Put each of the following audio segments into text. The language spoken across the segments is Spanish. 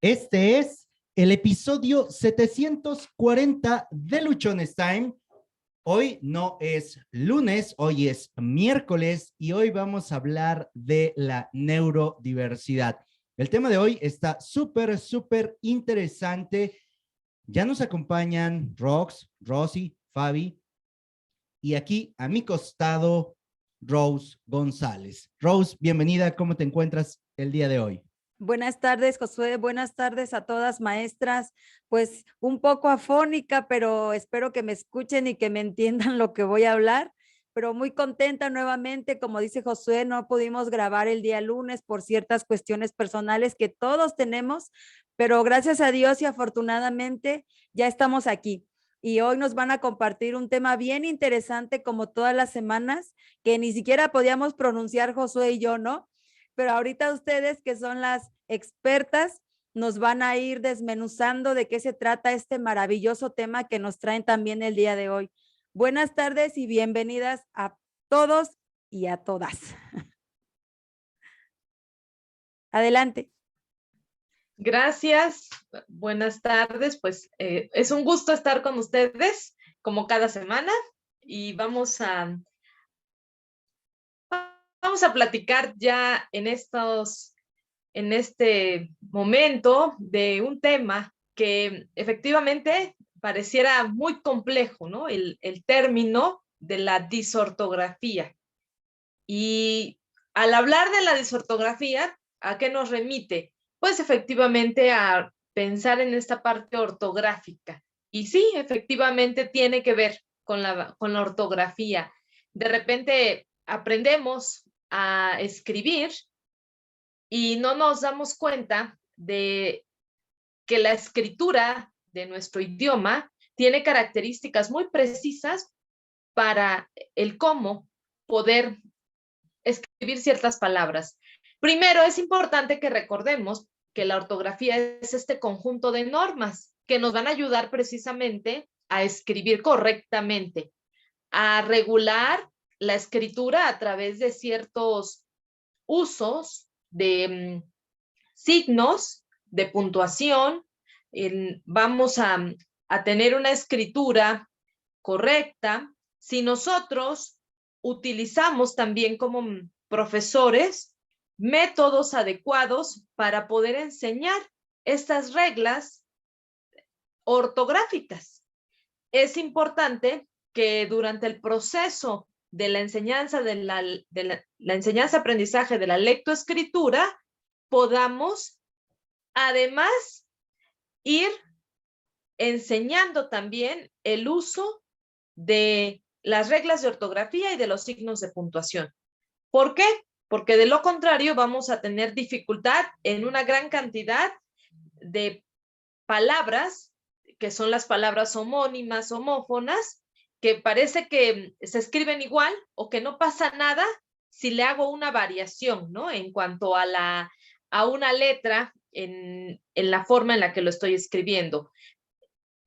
Este es el episodio 740 de Luchones Time. Hoy no es lunes, hoy es miércoles y hoy vamos a hablar de la neurodiversidad. El tema de hoy está súper interesante. Ya nos acompañan Rox, Rosy, Fabi y aquí a mi costado Rose González. Rose, bienvenida. ¿Cómo te encuentras el día de hoy? Buenas tardes, Josué. Buenas tardes a todas maestras. Pues un poco afónica, pero espero que me escuchen y que me entiendan lo que voy a hablar. Pero muy contenta nuevamente, como dice Josué, no pudimos grabar el día lunes por ciertas cuestiones personales que todos tenemos, pero gracias a Dios y afortunadamente ya estamos aquí. Y hoy nos van a compartir un tema bien interesante como todas las semanas, que ni siquiera podíamos pronunciar Josué y yo, ¿no? Pero ahorita ustedes, que son las expertas, nos van a ir desmenuzando de qué se trata este maravilloso tema que nos traen también el día de hoy. Buenas tardes y bienvenidas a todos y a todas. Adelante. Gracias, buenas tardes. Pues es un gusto estar con ustedes como cada semana y vamos a platicar ya en este momento de un tema que efectivamente pareciera muy complejo, ¿no? El término de la disortografía. Y al hablar de la disortografía, ¿a qué nos remite? Pues efectivamente a pensar en esta parte ortográfica. Y sí, efectivamente tiene que ver con la ortografía. De repente aprendemos a escribir y no nos damos cuenta de que la escritura de nuestro idioma tiene características muy precisas para el cómo poder escribir ciertas palabras. Primero, es importante que recordemos que la ortografía es este conjunto de normas que nos van a ayudar precisamente a escribir correctamente, a regular la escritura a través de ciertos usos de signos, de puntuación. Vamos a tener una escritura correcta si nosotros utilizamos también como profesores métodos adecuados para poder enseñar estas reglas ortográficas. Es importante que durante el proceso de la enseñanza, de la enseñanza-aprendizaje de la lectoescritura, podamos además ir enseñando también el uso de las reglas de ortografía y de los signos de puntuación. ¿Por qué? Porque de lo contrario vamos a tener dificultad en una gran cantidad de palabras, que son las palabras homónimas, homófonas, que parece que se escriben igual o que no pasa nada si le hago una variación, ¿no? En cuanto a una letra en la forma en la que lo estoy escribiendo.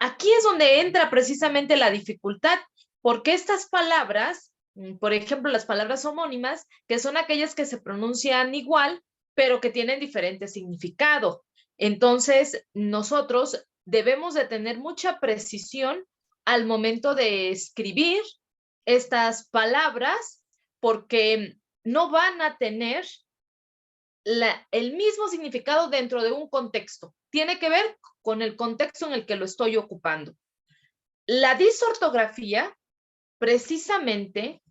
Aquí es donde entra precisamente la dificultad, porque estas palabras, por ejemplo, las palabras homónimas, que son aquellas que se pronuncian igual, pero que tienen diferente significado. Entonces, nosotros debemos de tener mucha precisión al momento de escribir estas palabras, porque no van a tener el mismo significado dentro de un contexto. Tiene que ver con el contexto en el que lo estoy ocupando. La disortografía, precisamente,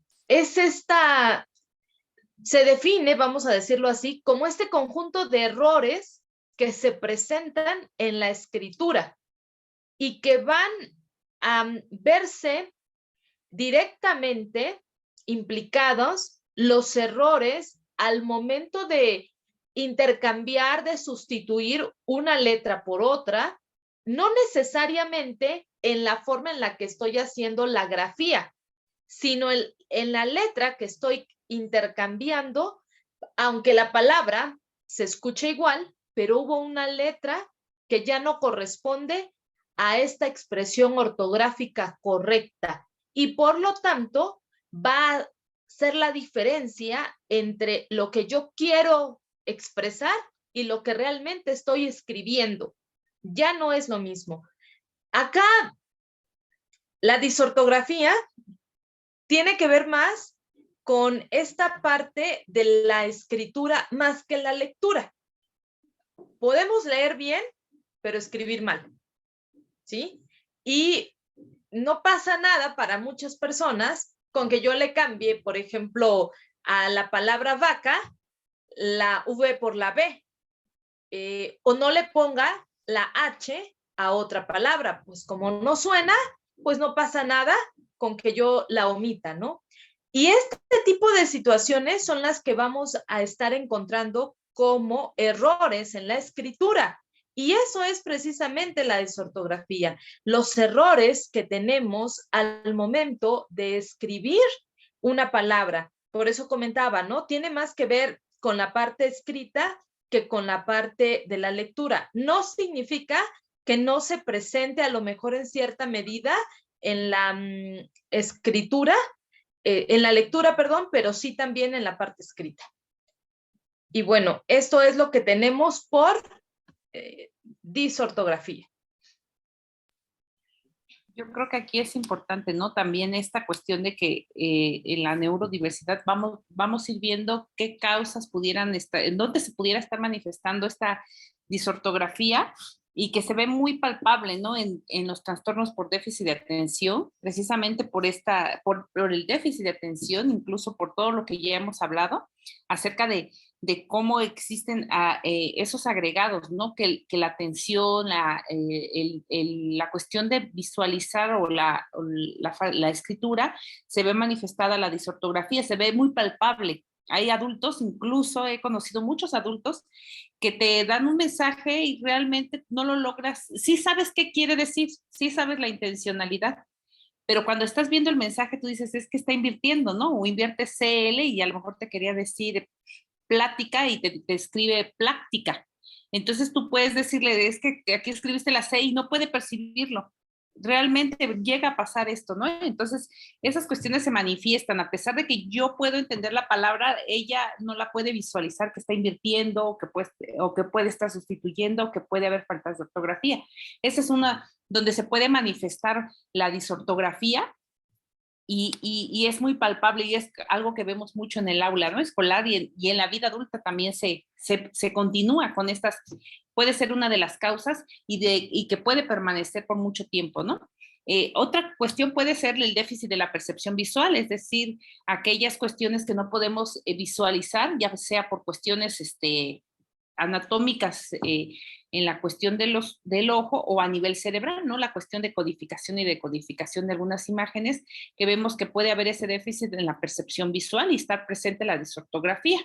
se define, vamos a decirlo así, como este conjunto de errores que se presentan en la escritura y que van a verse directamente implicados los errores al momento de intercambiar, de sustituir una letra por otra, no necesariamente en la forma en la que estoy haciendo la grafía, sino en la letra que estoy intercambiando, aunque la palabra se escucha igual, pero hubo una letra que ya no corresponde a esta expresión ortográfica correcta y por lo tanto va a ser la diferencia entre lo que yo quiero expresar y lo que realmente estoy escribiendo. Ya no es lo mismo. Acá la disortografía tiene que ver más con esta parte de la escritura más que la lectura. Podemos leer bien, pero escribir mal, ¿sí? Y no pasa nada para muchas personas con que yo le cambie, por ejemplo, a la palabra vaca, la V por la B, o no le ponga la H a otra palabra, pues como no suena, pues no pasa nada con que yo la omita, ¿no? Y este tipo de situaciones son las que vamos a estar encontrando como errores en la escritura. Y eso es precisamente la desortografía, los errores que tenemos al momento de escribir una palabra. Por eso comentaba, ¿no? Tiene más que ver con la parte escrita que con la parte de la lectura. No significa que no se presente a lo mejor en cierta medida en la escritura, en la lectura, perdón, pero sí también en la parte escrita. Y bueno, esto es lo que tenemos por disortografía. Yo creo que aquí es importante, ¿no? También esta cuestión de que en la neurodiversidad vamos a ir viendo qué causas pudieran estar, en dónde se pudiera estar manifestando esta disortografía y que se ve muy palpable, ¿no? En los trastornos por déficit de atención, precisamente por el déficit de atención, incluso por todo lo que ya hemos hablado acerca de cómo existen esos agregados, ¿no? Que la atención, la cuestión de visualizar o la escritura, se ve manifestada la disortografía, se ve muy palpable. Hay adultos, incluso he conocido muchos adultos, que te dan un mensaje y realmente no lo logras. Sí sabes qué quiere decir, sí sabes la intencionalidad, pero cuando estás viendo el mensaje tú dices, es que está invirtiendo, ¿no? O invierte CL y a lo mejor te quería decir plática y te escribe pláctica. Entonces tú puedes decirle, es que aquí escribiste la C y no puede percibirlo. Realmente llega a pasar esto, ¿no? Entonces esas cuestiones se manifiestan, a pesar de que yo puedo entender la palabra, ella no la puede visualizar que está invirtiendo o que puede estar sustituyendo o que puede haber faltas de ortografía. Esa es una donde se puede manifestar la disortografía. Y es muy palpable y es algo que vemos mucho en el aula, ¿no? Escolar y en la vida adulta también se continúa con estas, puede ser una de las causas y que puede permanecer por mucho tiempo, ¿no? Otra cuestión puede ser el déficit de la percepción visual, es decir, aquellas cuestiones que no podemos visualizar, ya sea por cuestiones anatómicas en la cuestión del ojo o a nivel cerebral, ¿no? La cuestión de codificación y decodificación de algunas imágenes, que vemos que puede haber ese déficit en la percepción visual y estar presente la disortografía.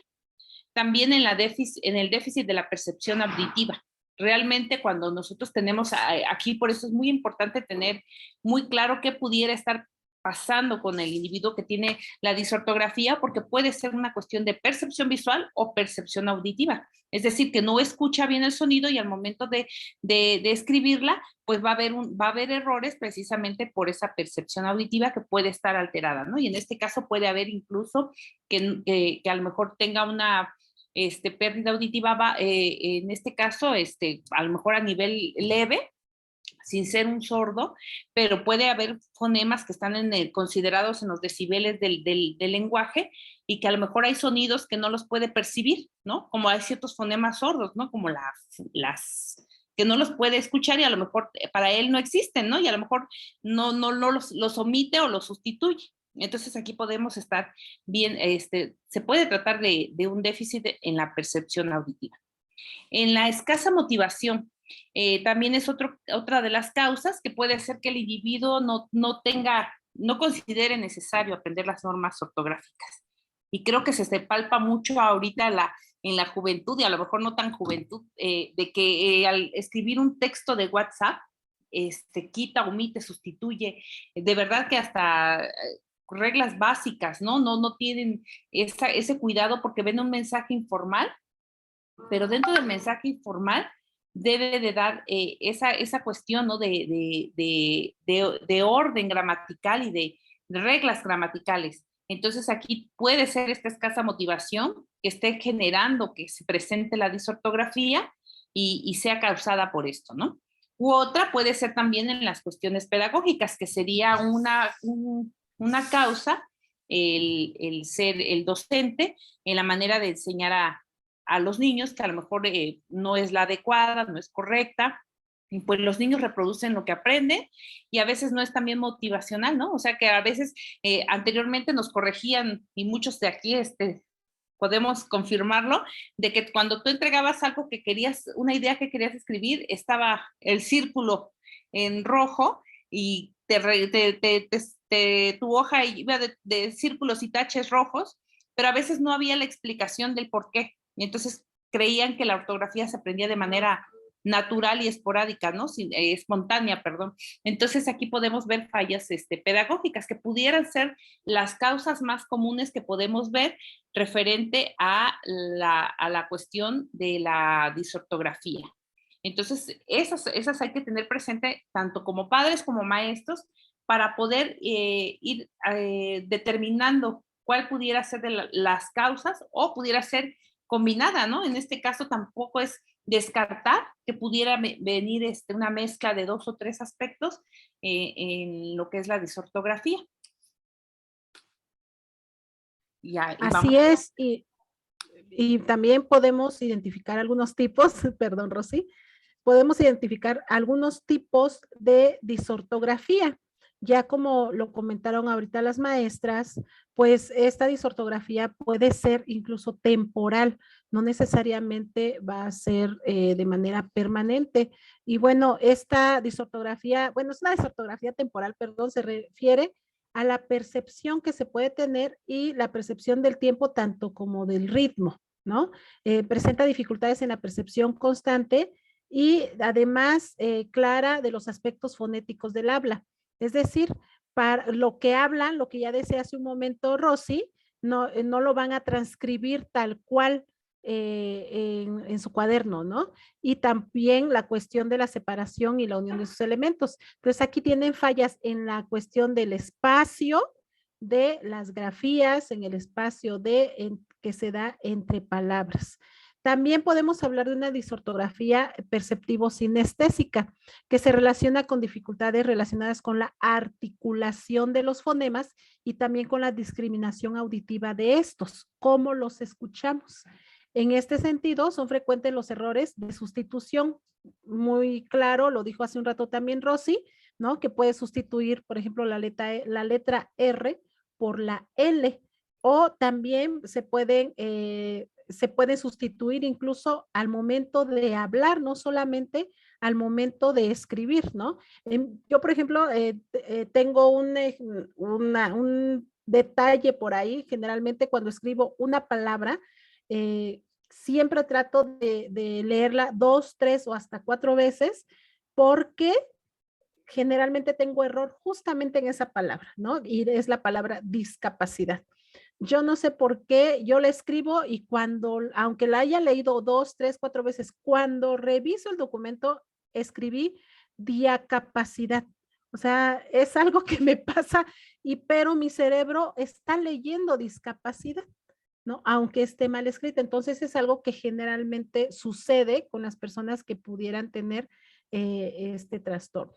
También en el déficit de la percepción auditiva. Realmente cuando nosotros tenemos aquí, por eso es muy importante tener muy claro qué pudiera estar pasando con el individuo que tiene la disortografía, porque puede ser una cuestión de percepción visual o percepción auditiva. Es decir, que no escucha bien el sonido y al momento de escribirla, pues va a haber errores precisamente por esa percepción auditiva que puede estar alterada, ¿no? Y en este caso puede haber incluso que a lo mejor tenga una pérdida auditiva, en este caso, a lo mejor a nivel leve, sin ser un sordo, pero puede haber fonemas que están considerados en los decibeles del lenguaje y que a lo mejor hay sonidos que no los puede percibir, ¿no? Como hay ciertos fonemas sordos, ¿no? Como las que no los puede escuchar y a lo mejor para él no existen, ¿no? Y a lo mejor no los omite o los sustituye. Entonces aquí podemos estar bien, se puede tratar de un déficit en la percepción auditiva. En la escasa motivación, también es otra de las causas que puede ser que el individuo no considere necesario aprender las normas ortográficas. Y creo que se palpa mucho ahorita en la juventud, y a lo mejor no tan juventud, de que al escribir un texto de WhatsApp, quita, omite, sustituye, de verdad que hasta reglas básicas, ¿no? No tienen ese cuidado porque ven un mensaje informal, pero dentro del mensaje informal debe de dar esa cuestión, ¿no? de orden gramatical y de reglas gramaticales. Entonces aquí puede ser esta escasa motivación que esté generando que se presente la disortografía y sea causada por esto, ¿no? U otra puede ser también en las cuestiones pedagógicas, que sería una causa el ser el docente en la manera de enseñar a los niños, que a lo mejor no es la adecuada, no es correcta, y pues los niños reproducen lo que aprenden y a veces no es también motivacional, ¿no? O sea que a veces anteriormente nos corregían y muchos de aquí podemos confirmarlo, de que cuando tú entregabas algo que querías, una idea que querías escribir, estaba el círculo en rojo y tu hoja iba de círculos y taches rojos, pero a veces no había la explicación del por qué. Y entonces creían que la ortografía se aprendía de manera natural y esporádica, ¿no? Espontánea, perdón. Entonces aquí podemos ver fallas pedagógicas que pudieran ser las causas más comunes que podemos ver referente a la cuestión de la disortografía. Entonces, esas hay que tener presente tanto como padres como maestros para poder ir determinando cuál pudiera ser de las causas o pudiera ser combinada, ¿no? En este caso tampoco es descartar que pudiera venir una mezcla de 2 o 3 aspectos en lo que es la disortografía. Así es, y también podemos identificar algunos tipos, perdón, Rosy, podemos identificar algunos tipos de disortografía. Ya como lo comentaron ahorita las maestras, pues esta disortografía puede ser incluso temporal, no necesariamente va a ser de manera permanente. Y bueno, esta disortografía, bueno, es una disortografía temporal, perdón, se refiere a la percepción que se puede tener y la percepción del tiempo tanto como del ritmo, ¿no? Presenta dificultades en la percepción constante y además clara de los aspectos fonéticos del habla. Es decir, para lo que hablan, lo que ya decía hace un momento Rosy, no lo van a transcribir tal cual en su cuaderno, ¿no? Y también la cuestión de la separación y la unión de sus elementos. Entonces aquí tienen fallas en la cuestión del espacio, de las grafías, en el espacio que se da entre palabras. También podemos hablar de una disortografía perceptivo-sinestésica, que se relaciona con dificultades relacionadas con la articulación de los fonemas y también con la discriminación auditiva de estos, cómo los escuchamos. En este sentido, son frecuentes los errores de sustitución. Muy claro, lo dijo hace un rato también Rosy, ¿no? Que puede sustituir, por ejemplo, la letra R por la L, o también se puede sustituir incluso al momento de hablar, no solamente al momento de escribir, ¿no? Yo, por ejemplo, tengo un detalle por ahí, generalmente cuando escribo una palabra, siempre trato de leerla 2, 3 o hasta 4 veces, porque generalmente tengo error justamente en esa palabra, ¿no? Y es la palabra discapacidad. Yo no sé por qué yo la escribo y aunque la haya leído 2, 3, 4 veces, cuando reviso el documento, escribí diacapacidad. O sea, es algo que me pasa, pero mi cerebro está leyendo discapacidad, ¿no? Aunque esté mal escrita. Entonces es algo que generalmente sucede con las personas que pudieran tener este trastorno.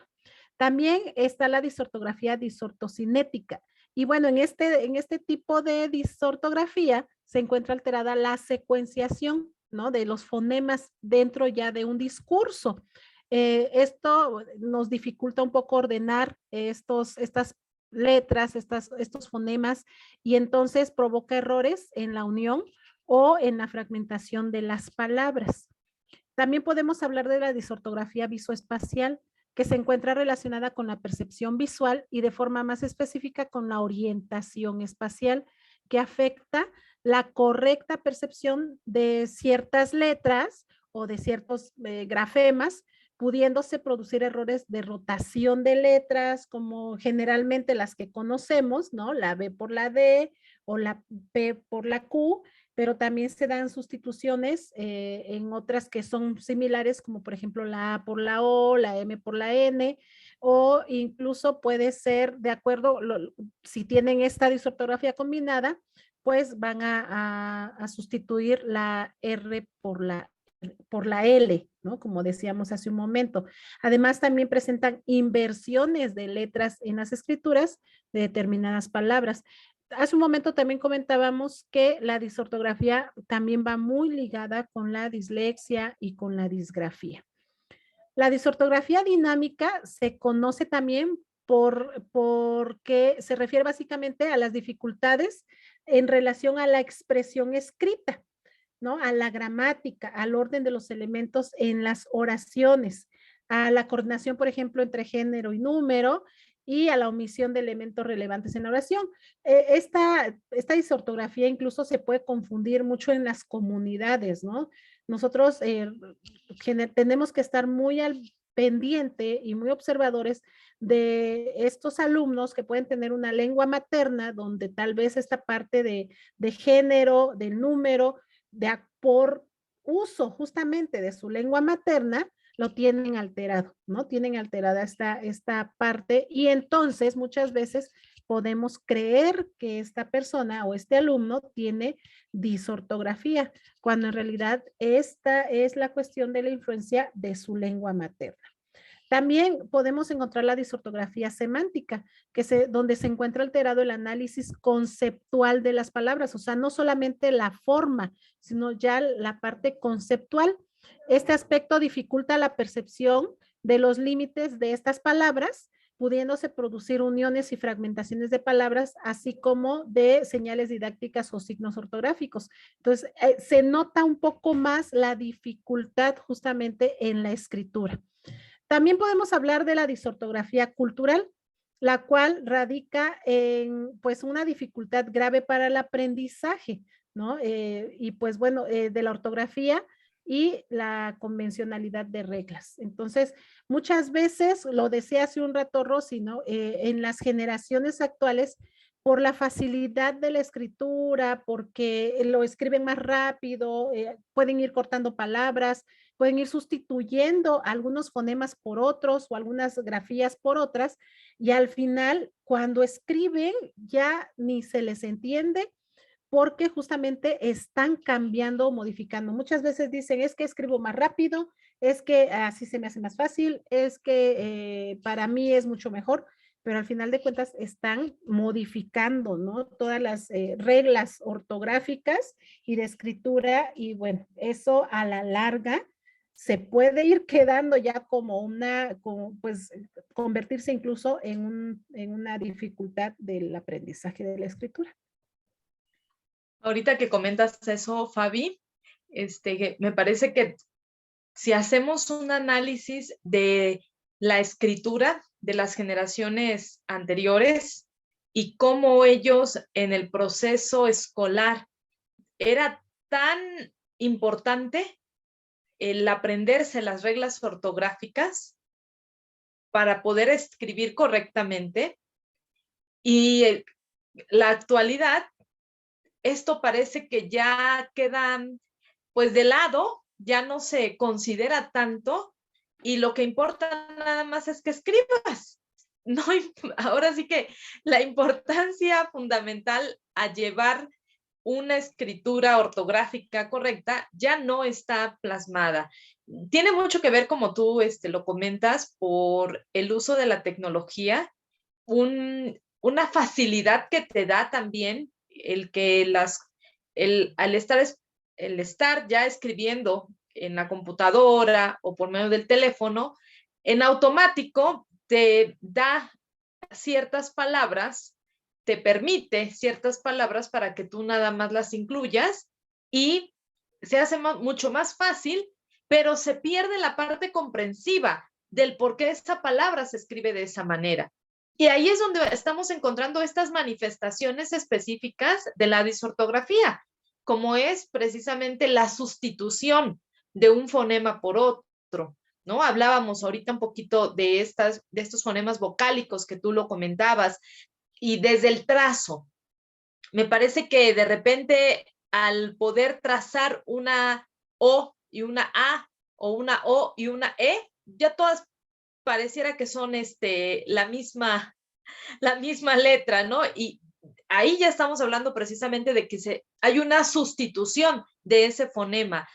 También está la disortografía disortocinética. Y bueno, en este tipo de disortografía se encuentra alterada la secuenciación, ¿no? De los fonemas dentro ya de un discurso. Esto nos dificulta un poco ordenar estas letras, estos fonemas, y entonces provoca errores en la unión o en la fragmentación de las palabras. También podemos hablar de la disortografía visoespacial, que se encuentra relacionada con la percepción visual y de forma más específica con la orientación espacial, que afecta la correcta percepción de ciertas letras o de ciertos grafemas, pudiéndose producir errores de rotación de letras, como generalmente las que conocemos, ¿no? La B por la D o la P por la Q, pero también se dan sustituciones en otras que son similares, como por ejemplo la A por la O, la M por la N, o incluso puede ser de acuerdo, si tienen esta disortografía combinada, pues van a sustituir la R por la L, ¿no? Como decíamos hace un momento. Además, también presentan inversiones de letras en las escrituras de determinadas palabras. Hace un momento también comentábamos que la disortografía también va muy ligada con la dislexia y con la disgrafía. La disortografía dinámica se conoce también porque se refiere básicamente a las dificultades en relación a la expresión escrita, ¿no? A la gramática, al orden de los elementos en las oraciones, a la coordinación, por ejemplo, entre género y número, y a la omisión de elementos relevantes en la oración. Esta disortografía incluso se puede confundir mucho en las comunidades, ¿no? Nosotros tenemos que estar muy al pendiente y muy observadores de estos alumnos que pueden tener una lengua materna donde tal vez esta parte de género, de número, por uso justamente de su lengua materna, lo tienen alterado, ¿no? Tienen alterada esta parte y entonces muchas veces podemos creer que esta persona o este alumno tiene disortografía, cuando en realidad esta es la cuestión de la influencia de su lengua materna. También podemos encontrar la disortografía semántica, donde se encuentra alterado el análisis conceptual de las palabras, o sea, no solamente la forma, sino ya la parte conceptual. Este aspecto dificulta la percepción de los límites de estas palabras, pudiéndose producir uniones y fragmentaciones de palabras, así como de señales didácticas o signos ortográficos. Entonces, se nota un poco más la dificultad justamente en la escritura. También podemos hablar de la disortografía cultural, la cual radica en pues una dificultad grave para el aprendizaje, ¿no? Y pues bueno, de la ortografía y la convencionalidad de reglas. Entonces, muchas veces, lo decía hace un rato Rosy, ¿no? En las generaciones actuales, por la facilidad de la escritura, porque lo escriben más rápido, pueden ir cortando palabras, pueden ir sustituyendo algunos fonemas por otros o algunas grafías por otras, y al final, cuando escriben, ya ni se les entiende porque justamente están cambiando o modificando. Muchas veces dicen, es que escribo más rápido, es que así se me hace más fácil, es que para mí es mucho mejor, pero al final de cuentas están modificando, ¿no? Todas las reglas ortográficas y de escritura, y bueno, eso a la larga se puede ir quedando ya pues convertirse incluso en una dificultad del aprendizaje de la escritura. Ahorita que comentas eso, Fabi, me parece que si hacemos un análisis de la escritura de las generaciones anteriores y cómo ellos en el proceso escolar era tan importante el aprenderse las reglas ortográficas para poder escribir correctamente, y la actualidad, esto parece que ya queda pues de lado, ya no se considera tanto, y lo que importa nada más es que escribas. No, ahora sí que la importancia fundamental a llevar una escritura ortográfica correcta ya no está plasmada. Tiene mucho que ver, como tú lo comentas, por el uso de la tecnología, una facilidad que te da también el que al estar ya escribiendo en la computadora o por medio del teléfono, en automático te da ciertas palabras, te permite ciertas palabras para que tú nada más las incluyas, y se hace mucho más fácil, pero se pierde la parte comprensiva del por qué esa palabra se escribe de esa manera. Y ahí es donde estamos encontrando estas manifestaciones específicas de la disortografía, como es precisamente la sustitución de un fonema por otro, ¿no? Hablábamos ahorita un poquito de estos fonemas vocálicos que tú lo comentabas, y desde el trazo. Me parece que de repente al poder trazar una O y una A, o una O y una E, ya todas pareciera que son la misma letra, ¿no? Y ahí ya estamos hablando precisamente de que hay una sustitución de ese fonema.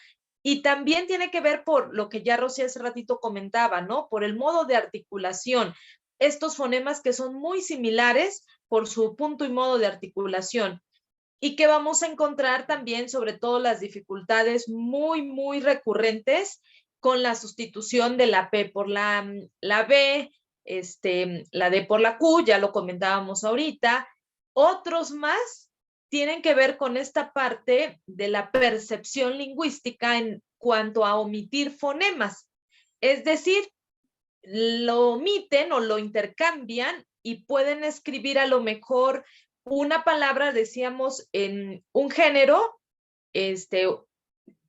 Y también tiene que ver por lo que ya Rosy hace ratito comentaba, ¿no? Por el modo de articulación. Estos fonemas que son muy similares por su punto y modo de articulación. Y que vamos a encontrar también, sobre todo, las dificultades muy, muy recurrentes con la sustitución de la P por la B, la D por la Q, ya lo comentábamos ahorita. Otros más tienen que ver con esta parte de la percepción lingüística en cuanto a omitir fonemas. Es decir, lo omiten o lo intercambian y pueden escribir a lo mejor una palabra, decíamos, en un género,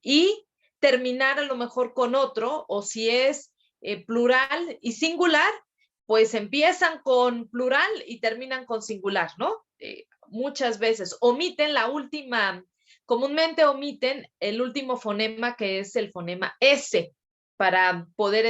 y terminar a lo mejor con otro, o si es plural y singular, pues empiezan con plural y terminan con singular, ¿no? Muchas veces omiten la última, comúnmente omiten el último fonema, que es el fonema S, para poder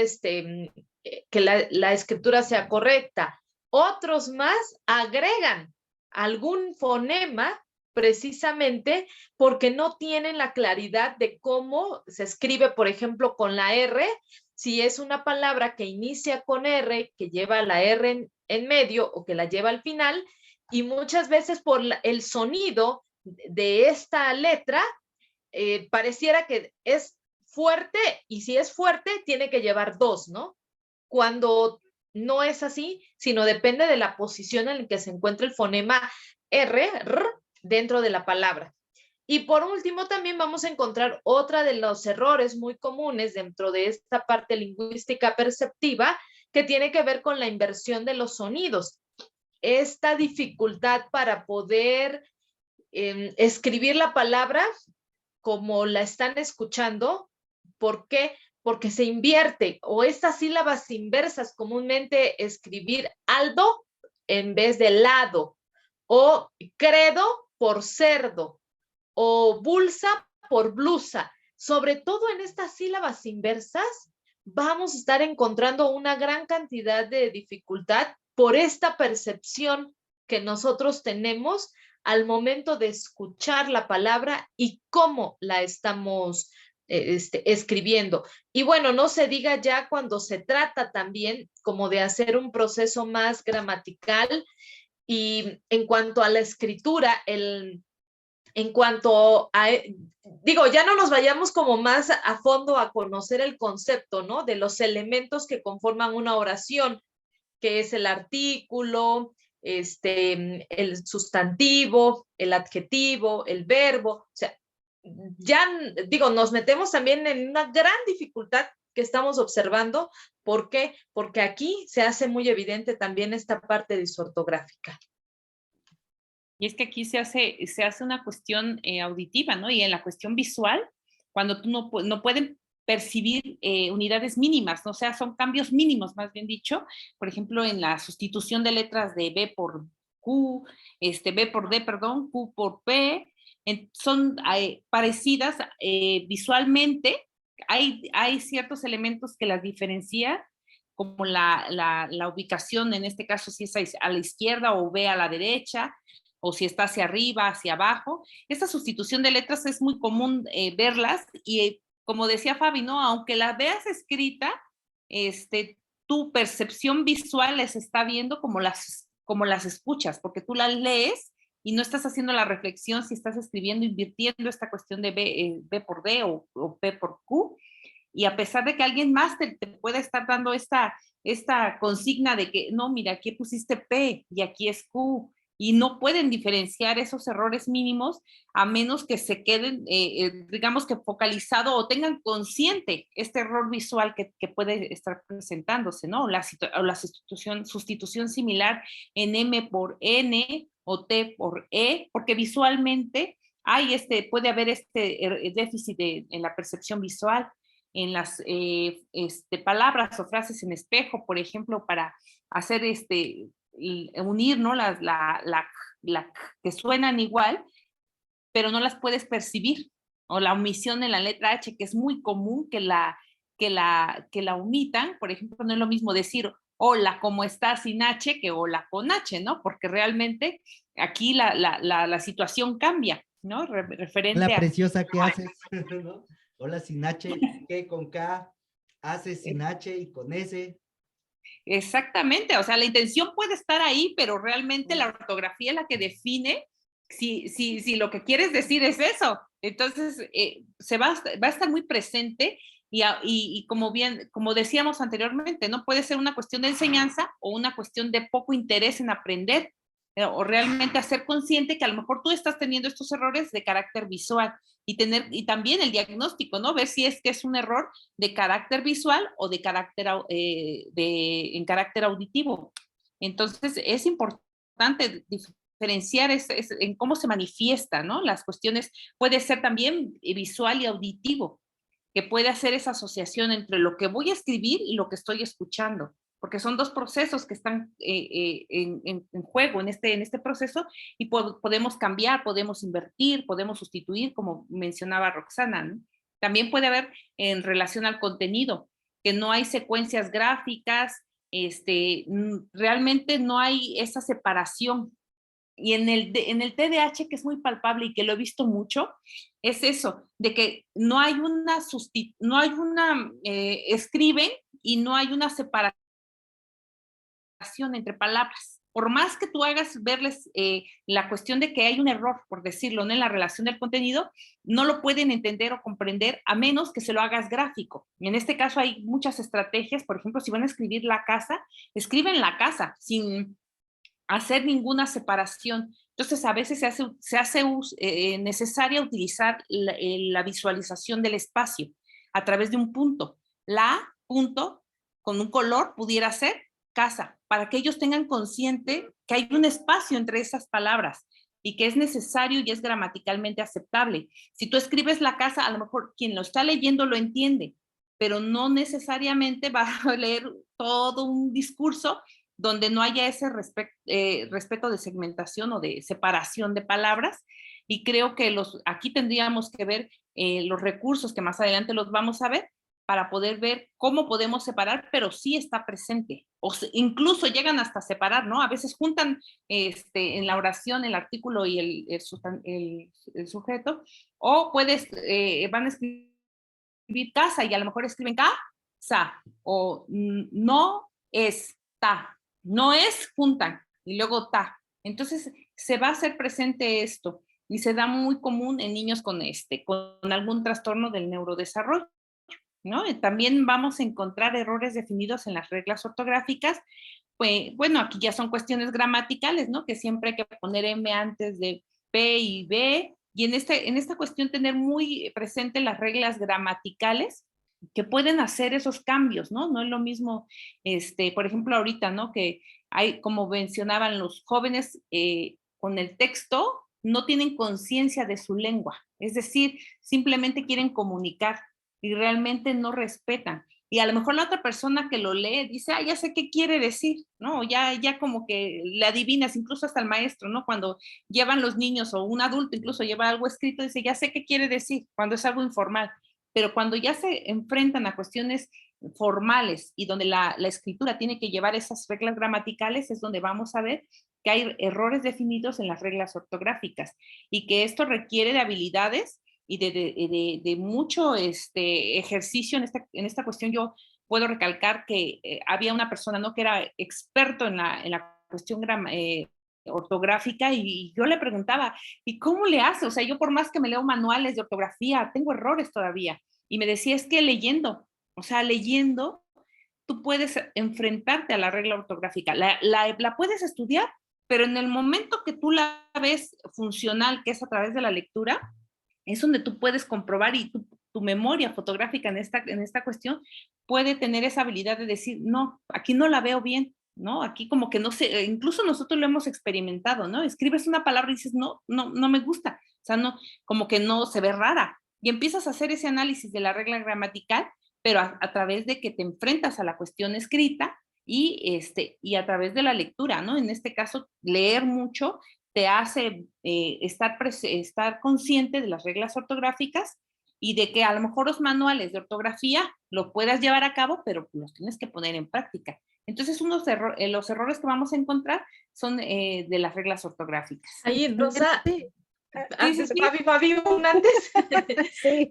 que la escritura sea correcta. Otros más agregan algún fonema precisamente porque no tienen la claridad de cómo se escribe, por ejemplo, con la R, si es una palabra que inicia con R, que lleva la R en medio o que la lleva al final, y muchas veces por el sonido de esta letra, pareciera que es fuerte, y si es fuerte, tiene que llevar dos, ¿no? Cuando no es así, sino depende de la posición en la que se encuentra el fonema R, dentro de la palabra. Y por último, también vamos a encontrar otra de los errores muy comunes dentro de esta parte lingüística perceptiva, que tiene que ver con la inversión de los sonidos. Esta dificultad para poder escribir la palabra como la están escuchando. ¿Por qué? Porque se invierte, o estas sílabas inversas, comúnmente escribir aldo en vez de lado, o credo por cerdo, o bulsa por blusa. Sobre todo en estas sílabas inversas vamos a estar encontrando una gran cantidad de dificultad por esta percepción que nosotros tenemos al momento de escuchar la palabra y cómo la estamos escribiendo. Y bueno, no se diga ya cuando se trata también como de hacer un proceso más gramatical. Y en cuanto a la escritura, en cuanto a, digo, ya no nos vayamos como más a fondo a conocer el concepto, ¿no? De los elementos que conforman una oración, que es el artículo, el sustantivo, el adjetivo, el verbo. O sea, ya digo, nos metemos también en una gran dificultad que estamos observando. ¿Por qué? Porque aquí se hace muy evidente también esta parte disortográfica. Y es que aquí se hace una cuestión auditiva, ¿no? Y en la cuestión visual, cuando tú no pueden percibir unidades mínimas, ¿no? O sea, son cambios mínimos, más bien dicho. Por ejemplo, en la sustitución de letras de B por Q, B por D, perdón, Q por P, son parecidas visualmente. Hay ciertos elementos que las diferencian, como la ubicación, en este caso, si es a la izquierda o B a la derecha, o si está hacia arriba, hacia abajo. Esta sustitución de letras es muy común verlas, y como decía Fabi, ¿no? Aunque la veas escrita, tu percepción visual les está viendo como las escuchas, porque tú las lees y no estás haciendo la reflexión si estás escribiendo, invirtiendo esta cuestión de B por D o P por Q. Y a pesar de que alguien más te pueda estar dando esta consigna de que, no, mira, aquí pusiste P y aquí es Q, y no pueden diferenciar esos errores mínimos a menos que se queden, digamos que focalizado o tengan consciente este error visual que puede estar presentándose, ¿no? La sustitución similar en M por N o T por E, porque visualmente puede haber déficit en la percepción visual. En las palabras o frases en espejo, por ejemplo, para hacer unir, ¿no? la que suenan igual, pero no las puedes percibir. O la omisión en la letra H, que es muy común que la omitan. Por ejemplo, no es lo mismo decir hola, ¿cómo estás? Sin H que hola con H, ¿no? Porque realmente aquí la situación cambia, ¿no? Referente La a... preciosa, ¿qué haces? ¿No? Hola sin H, ¿qué con K? Haces sin H y con S. Exactamente, o sea, la intención puede estar ahí, pero realmente la ortografía es la que define si lo que quieres decir es eso. Entonces, va a estar muy presente y como decíamos anteriormente, no puede ser una cuestión de enseñanza o una cuestión de poco interés en aprender, o realmente hacer consciente que a lo mejor tú estás teniendo estos errores de carácter visual y también el diagnóstico, ¿no? Ver si es que es un error de carácter visual o de carácter en carácter auditivo. Entonces, es importante diferenciar en cómo se manifiesta, ¿no? Las cuestiones, puede ser también visual y auditivo, que puede hacer esa asociación entre lo que voy a escribir y lo que estoy escuchando, porque son dos procesos que están en juego en este proceso y podemos cambiar, podemos invertir, podemos sustituir, como mencionaba Roxana, ¿no? También puede haber en relación al contenido, que no hay secuencias gráficas, realmente no hay esa separación. Y en el TDAH, que es muy palpable y que lo he visto mucho, es eso, de que no hay escriben y no hay una separación entre palabras. Por más que tú hagas verles la cuestión de que hay un error, por decirlo, ¿no? En la relación del contenido, no lo pueden entender o comprender a menos que se lo hagas gráfico. Y en este caso hay muchas estrategias. Por ejemplo, si van a escribir la casa, escriben la casa sin hacer ninguna separación. Entonces, a veces se hace necesaria utilizar la visualización del espacio a través de un punto. La punto con un color pudiera ser casa, para que ellos tengan consciente que hay un espacio entre esas palabras y que es necesario y es gramaticalmente aceptable. Si tú escribes la casa, a lo mejor quien lo está leyendo lo entiende, pero no necesariamente va a leer todo un discurso donde no haya ese respeto de segmentación o de separación de palabras. Y creo que aquí tendríamos que ver los recursos que más adelante los vamos a ver para poder ver cómo podemos separar, pero sí está presente. Incluso llegan hasta separar, ¿no? A veces juntan en la oración el artículo y el sujeto, o van a escribir casa y a lo mejor escriben casa, o no está. No es juntan y luego ta. Entonces se va a hacer presente esto y se da muy común en niños con algún trastorno del neurodesarrollo, ¿no? También vamos a encontrar errores definidos en las reglas ortográficas. Pues, bueno, aquí ya son cuestiones gramaticales, ¿no? Que siempre hay que poner M antes de P y B. Y en esta cuestión tener muy presente las reglas gramaticales que pueden hacer esos cambios, ¿no? No es lo mismo, por ejemplo, ahorita, ¿no? Que hay, como mencionaban los jóvenes, con el texto no tienen conciencia de su lengua, es decir, simplemente quieren comunicar y realmente no respetan. Y a lo mejor la otra persona que lo lee dice, ya sé qué quiere decir, ¿no? Ya como que le adivinas, incluso hasta el maestro, ¿no? Cuando llevan los niños o un adulto incluso lleva algo escrito, dice, ya sé qué quiere decir, cuando es algo informal. Pero cuando ya se enfrentan a cuestiones formales y donde la escritura tiene que llevar esas reglas gramaticales, es donde vamos a ver que hay errores definidos en las reglas ortográficas y que esto requiere de habilidades y de mucho ejercicio en esta cuestión. Yo puedo recalcar que había una persona, ¿no?, que era experto en la cuestión ortográfica y yo le preguntaba, ¿y cómo le hace? O sea, yo por más que me leo manuales de ortografía, tengo errores todavía. Y me decía, es que leyendo, o sea, leyendo, tú puedes enfrentarte a la regla ortográfica. La puedes estudiar, pero en el momento que tú la ves funcional, que es a través de la lectura, es donde tú puedes comprobar y tu memoria fotográfica en esta cuestión puede tener esa habilidad de decir, no, aquí no la veo bien, ¿no? Aquí como que no sé, incluso nosotros lo hemos experimentado, ¿no? Escribes una palabra y dices, no me gusta, o sea, no, como que no se ve rara. Y empiezas a hacer ese análisis de la regla gramatical, pero a través de que te enfrentas a la cuestión escrita y a través de la lectura, ¿no? En este caso, leer mucho te hace estar consciente de las reglas ortográficas y de que a lo mejor los manuales de ortografía lo puedas llevar a cabo, pero los tienes que poner en práctica. Entonces, los errores que vamos a encontrar son de las reglas ortográficas. Ahí, Rosa, Sí. antes, sí. Fabi, un antes. Sí.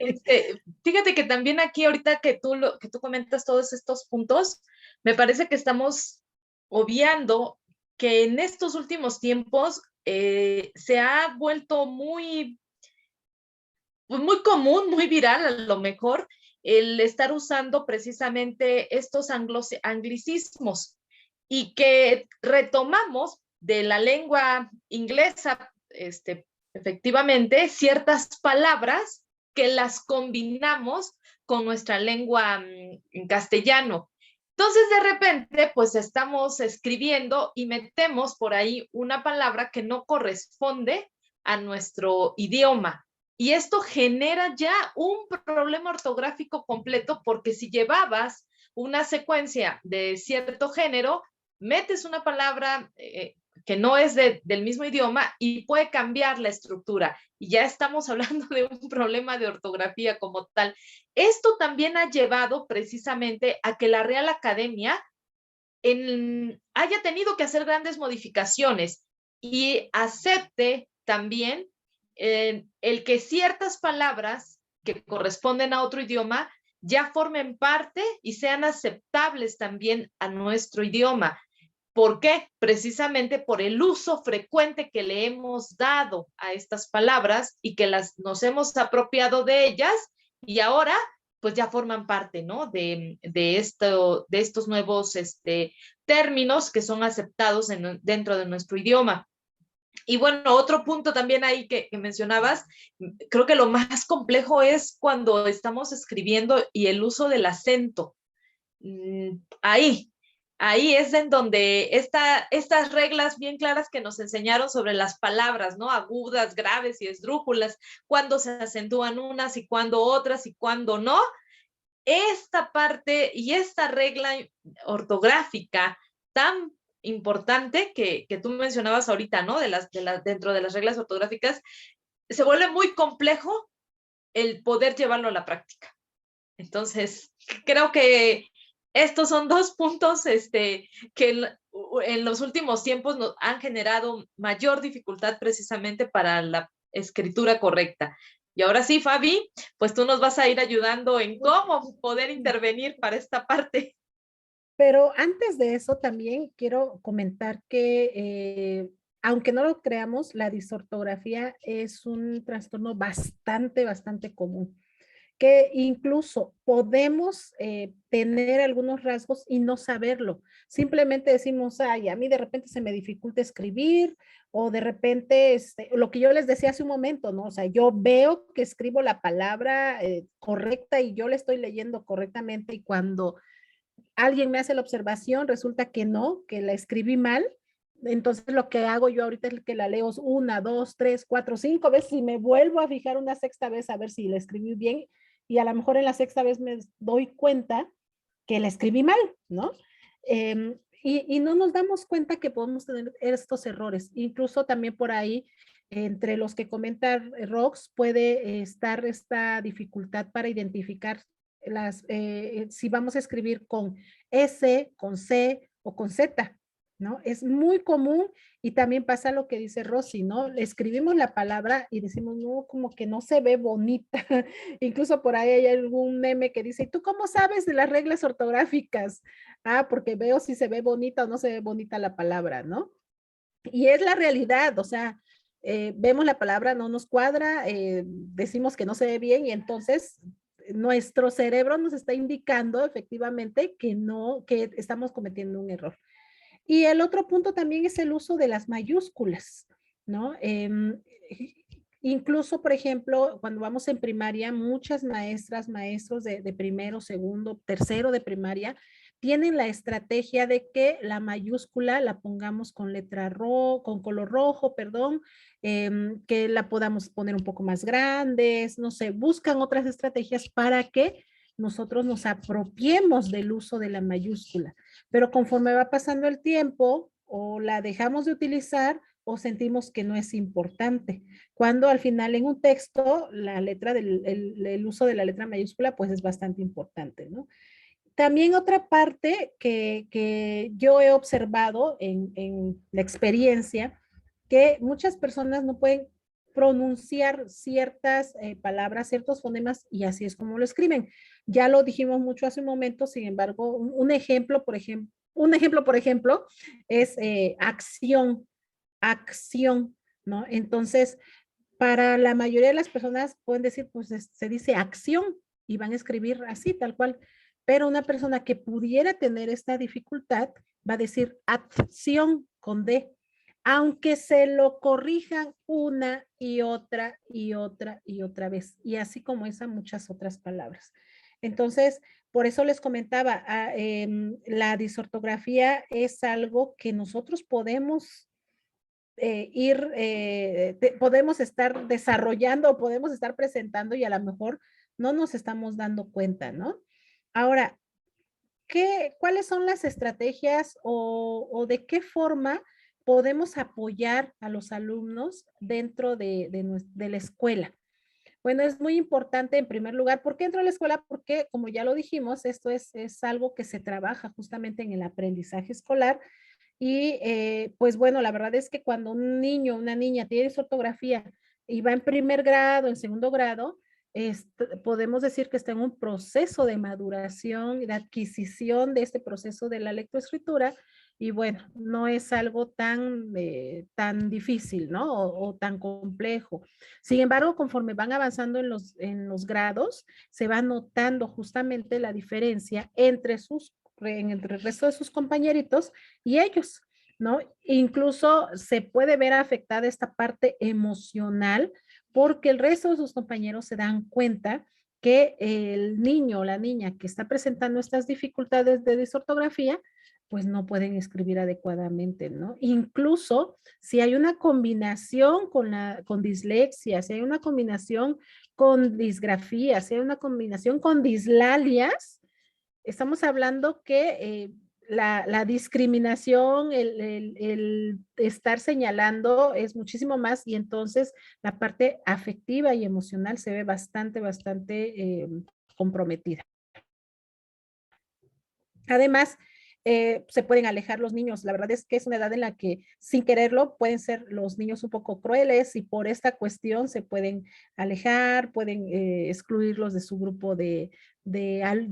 Fíjate que también aquí ahorita que tú comentas todos estos puntos, me parece que estamos obviando que en estos últimos tiempos se ha vuelto muy común, muy viral a lo mejor, el estar usando precisamente estos anglicismos y que retomamos de la lengua inglesa, efectivamente, ciertas palabras que las combinamos con nuestra lengua en castellano. Entonces, de repente, pues estamos escribiendo y metemos por ahí una palabra que no corresponde a nuestro idioma. Y esto genera ya un problema ortográfico completo, porque si llevabas una secuencia de cierto género, metes una palabra que no es del mismo idioma y puede cambiar la estructura. Y ya estamos hablando de un problema de ortografía como tal. Esto también ha llevado precisamente a que la Real Academia haya tenido que hacer grandes modificaciones y acepte también el que ciertas palabras que corresponden a otro idioma ya formen parte y sean aceptables también a nuestro idioma. ¿Por qué? Precisamente por el uso frecuente que le hemos dado a estas palabras y que nos hemos apropiado de ellas y ahora pues ya forman parte, ¿no? de estos nuevos términos que son aceptados dentro de nuestro idioma. Y bueno, otro punto también ahí que mencionabas, creo que lo más complejo es cuando estamos escribiendo y el uso del acento. Ahí es en donde estas reglas bien claras que nos enseñaron sobre las palabras, ¿no? Agudas, graves y esdrújulas, cuándo se acentúan unas y cuándo otras y cuándo no. Esta parte y esta regla ortográfica tan importante que tú mencionabas ahorita, ¿no? Dentro de las reglas ortográficas, se vuelve muy complejo el poder llevarlo a la práctica. Entonces, creo que estos son dos puntos que en los últimos tiempos nos han generado mayor dificultad precisamente para la escritura correcta. Y ahora sí, Fabi, pues tú nos vas a ir ayudando en cómo poder intervenir para esta parte. Pero antes de eso también quiero comentar que aunque no lo creamos, la disortografía es un trastorno bastante común, que incluso podemos tener algunos rasgos y no saberlo. Simplemente decimos, ay, a mí de repente se me dificulta escribir, o de repente, lo que yo les decía hace un momento, ¿no? O sea, yo veo que escribo la palabra correcta y yo la estoy leyendo correctamente, y cuando alguien me hace la observación, resulta que no, que la escribí mal. Entonces lo que hago yo ahorita es que la leo 1, 2, 3, 4, 5 veces y me vuelvo a fijar una sexta vez a ver si la escribí bien, y a lo mejor en la sexta vez me doy cuenta que la escribí mal, ¿no? Y no nos damos cuenta que podemos tener estos errores. Incluso también por ahí, entre los que comenta Rox, puede estar esta dificultad para identificar si vamos a escribir con S, con C o con Z, ¿no? Es muy común, y también pasa lo que dice Rosy, ¿no? Escribimos la palabra y decimos, no, como que no se ve bonita. Incluso por ahí hay algún meme que dice, ¿y tú cómo sabes de las reglas ortográficas? Ah, porque veo si se ve bonita o no se ve bonita la palabra, ¿no? Y es la realidad, o sea, vemos la palabra, no nos cuadra, decimos que no se ve bien, y entonces nuestro cerebro nos está indicando efectivamente que estamos cometiendo un error. Y el otro punto también es el uso de las mayúsculas, ¿no? Incluso, por ejemplo, cuando vamos en primaria, muchas maestras, maestros de primero, segundo, tercero de primaria, tienen la estrategia de que la mayúscula la pongamos con con color rojo, perdón, que la podamos poner un poco más grandes, no sé, buscan otras estrategias para que nosotros nos apropiemos del uso de la mayúscula. Pero conforme va pasando el tiempo o la dejamos de utilizar, o sentimos que no es importante, cuando al final en un texto la letra el uso de la letra mayúscula pues es bastante importante, ¿no? También otra parte que yo he observado en la experiencia, que muchas personas no pueden pronunciar ciertas palabras, ciertos fonemas, y así es como lo escriben. Ya lo dijimos mucho hace un momento, sin embargo, un ejemplo, por ejemplo, es acción, acción, ¿no? Entonces, para la mayoría de las personas pueden decir, pues se dice acción y van a escribir así, tal cual. Pero una persona que pudiera tener esta dificultad va a decir acción con D, aunque se lo corrijan una y otra y otra y otra vez. Y así como esa, muchas otras palabras. Entonces, por eso les comentaba, la disortografía es algo que nosotros podemos podemos estar desarrollando o podemos estar presentando y a lo mejor no nos estamos dando cuenta, ¿no? Ahora, ¿cuáles son las estrategias o de qué forma podemos apoyar a los alumnos dentro de la escuela? Bueno, es muy importante en primer lugar, ¿por qué entro a la escuela? Porque, como ya lo dijimos, esto es algo que se trabaja justamente en el aprendizaje escolar. Y pues bueno, la verdad es que cuando un niño, una niña tiene ortografía y va en primer grado, en segundo grado, podemos decir que está en un proceso de maduración y de adquisición de este proceso de la lectoescritura. Y bueno, no es algo tan difícil, ¿no? O tan complejo. Sin embargo, conforme van avanzando en los grados, se va notando justamente la diferencia entre el resto de sus compañeritos y ellos, ¿no? Incluso se puede ver afectada esta parte emocional porque el resto de sus compañeros se dan cuenta que el niño o la niña que está presentando estas dificultades de disortografía, pues no pueden escribir adecuadamente, ¿no? Incluso si hay una combinación con dislexia, si hay una combinación con disgrafía, si hay una combinación con dislalias, estamos hablando que la discriminación, el estar señalando es muchísimo más y entonces la parte afectiva y emocional se ve bastante comprometida. Además, se pueden alejar los niños. La verdad es que es una edad en la que sin quererlo pueden ser los niños un poco crueles y por esta cuestión se pueden alejar, pueden excluirlos de su grupo de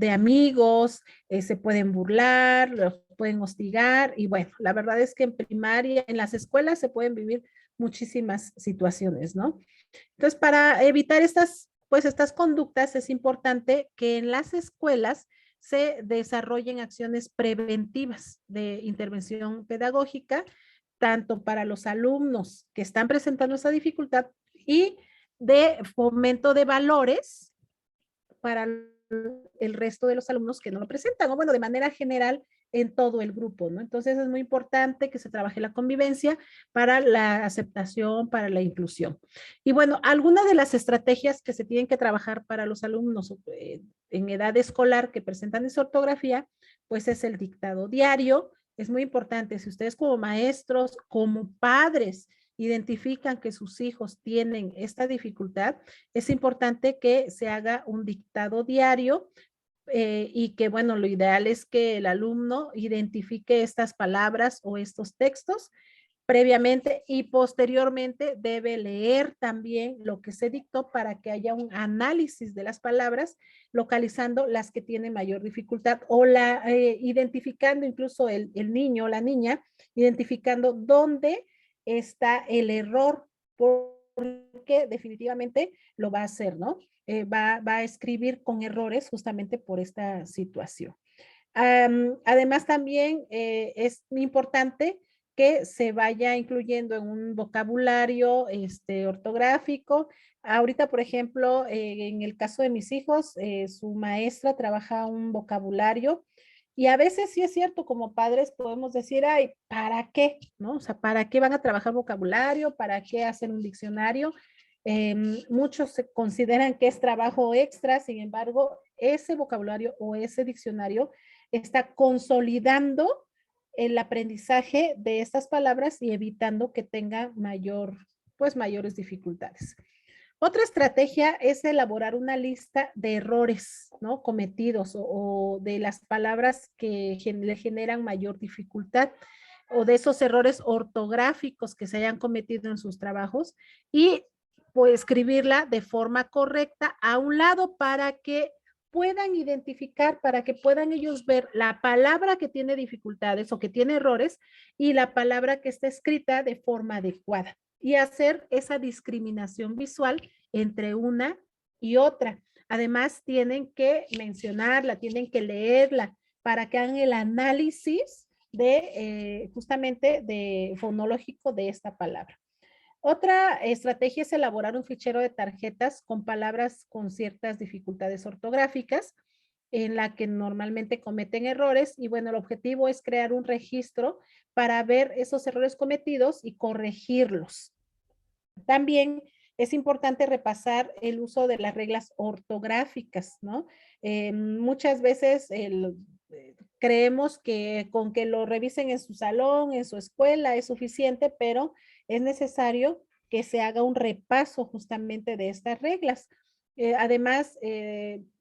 amigos, se pueden burlar, los pueden hostigar y bueno, la verdad es que en primaria, en las escuelas se pueden vivir muchísimas situaciones, ¿no? Entonces, para evitar estas conductas es importante que en las escuelas se desarrollen acciones preventivas de intervención pedagógica, tanto para los alumnos que están presentando esa dificultad y de fomento de valores para el resto de los alumnos que no lo presentan, o bueno, de manera general en todo el grupo, ¿no? Entonces es muy importante que se trabaje la convivencia para la aceptación, para la inclusión. Y bueno, algunas de las estrategias que se tienen que trabajar para los alumnos en edad escolar que presentan desortografía, pues es el dictado diario. Es muy importante, si ustedes como maestros, como padres, identifican que sus hijos tienen esta dificultad, es importante que se haga un dictado diario y que, bueno, lo ideal es que el alumno identifique estas palabras o estos textos previamente y posteriormente debe leer también lo que se dictó para que haya un análisis de las palabras, localizando las que tienen mayor dificultad o identificando incluso el niño o la niña, identificando dónde está el error, porque definitivamente lo va a hacer, ¿no? Va a escribir con errores justamente por esta situación. Además, también es importante que se vaya incluyendo en un vocabulario ortográfico. Ahorita, por ejemplo, en el caso de mis hijos, su maestra trabaja un vocabulario y a veces sí es cierto, como padres podemos decir, ay, ¿para qué? ¿No? O sea, ¿para qué van a trabajar vocabulario? ¿Para qué hacer un diccionario? Muchos se consideran que es trabajo extra, sin embargo, ese vocabulario o ese diccionario está consolidando el aprendizaje de estas palabras y evitando que tengan mayores dificultades. Otra estrategia es elaborar una lista de errores, ¿no? Cometidos o de las palabras que le generan mayor dificultad o de esos errores ortográficos que se hayan cometido en sus trabajos y pues, escribirla de forma correcta a un lado para que puedan identificar, para que puedan ellos ver la palabra que tiene dificultades o que tiene errores y la palabra que está escrita de forma adecuada y hacer esa discriminación visual entre una y otra. Además, tienen que mencionarla, tienen que leerla para que hagan el análisis de justamente de fonológico de esta palabra. Otra estrategia es elaborar un fichero de tarjetas con palabras con ciertas dificultades ortográficas en la que normalmente cometen errores y bueno, el objetivo es crear un registro para ver esos errores cometidos y corregirlos. También es importante repasar el uso de las reglas ortográficas, ¿no? Muchas veces creemos que con que lo revisen en su salón, en su escuela, es suficiente, pero es necesario que se haga un repaso justamente de estas reglas. Además,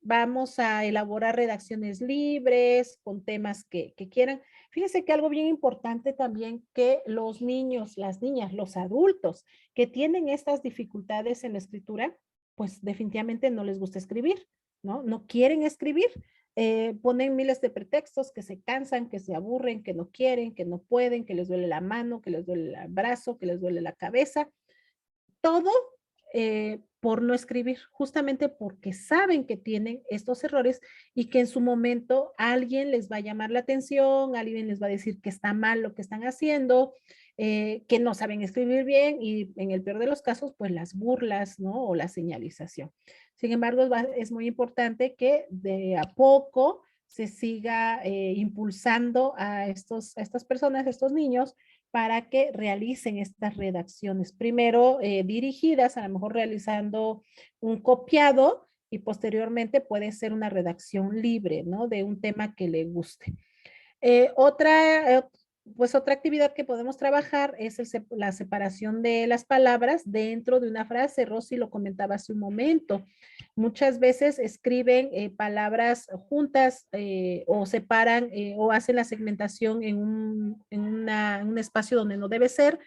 vamos a elaborar redacciones libres con temas que quieran. Fíjense que algo bien importante también que los niños, las niñas, los adultos que tienen estas dificultades en la escritura, pues definitivamente no les gusta escribir, ¿no? No quieren escribir. Ponen miles de pretextos, que se cansan, que se aburren, que no quieren, que no pueden, que les duele la mano, que les duele el brazo, que les duele la cabeza. Todo por no escribir, justamente porque saben que tienen estos errores y que en su momento alguien les va a llamar la atención, alguien les va a decir que está mal lo que están haciendo, que no saben escribir bien y en el peor de los casos, pues las burlas, ¿no? O la señalización. Sin embargo, es muy importante que de a poco se siga impulsando a estas personas, a estos niños, para que realicen estas redacciones. Primero dirigidas, a lo mejor realizando un copiado y posteriormente puede ser una redacción libre, ¿no? De un tema que le guste. Otra actividad que podemos trabajar es la separación de las palabras dentro de una frase. Rosy lo comentaba hace un momento. Muchas veces escriben palabras juntas o separan o hacen la segmentación en un espacio donde no debe ser.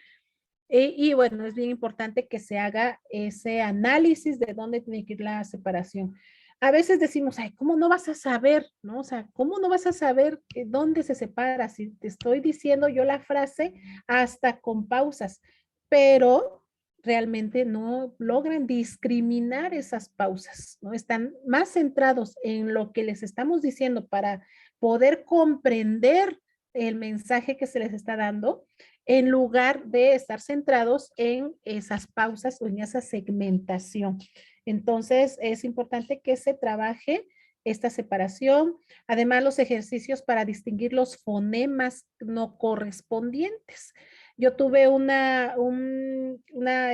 Y bueno, es bien importante que se haga ese análisis de dónde tiene que ir la separación. A veces decimos, ay, ¿cómo no vas a saber? ¿No? O sea, ¿cómo no vas a saber dónde se separa? Si te estoy diciendo yo la frase hasta con pausas, pero realmente no logran discriminar esas pausas, ¿no? Están más centrados en lo que les estamos diciendo para poder comprender el mensaje que se les está dando, en lugar de estar centrados en esas pausas o en esa segmentación. Entonces, es importante que se trabaje esta separación. Además, los ejercicios para distinguir los fonemas no correspondiente. Yo tuve una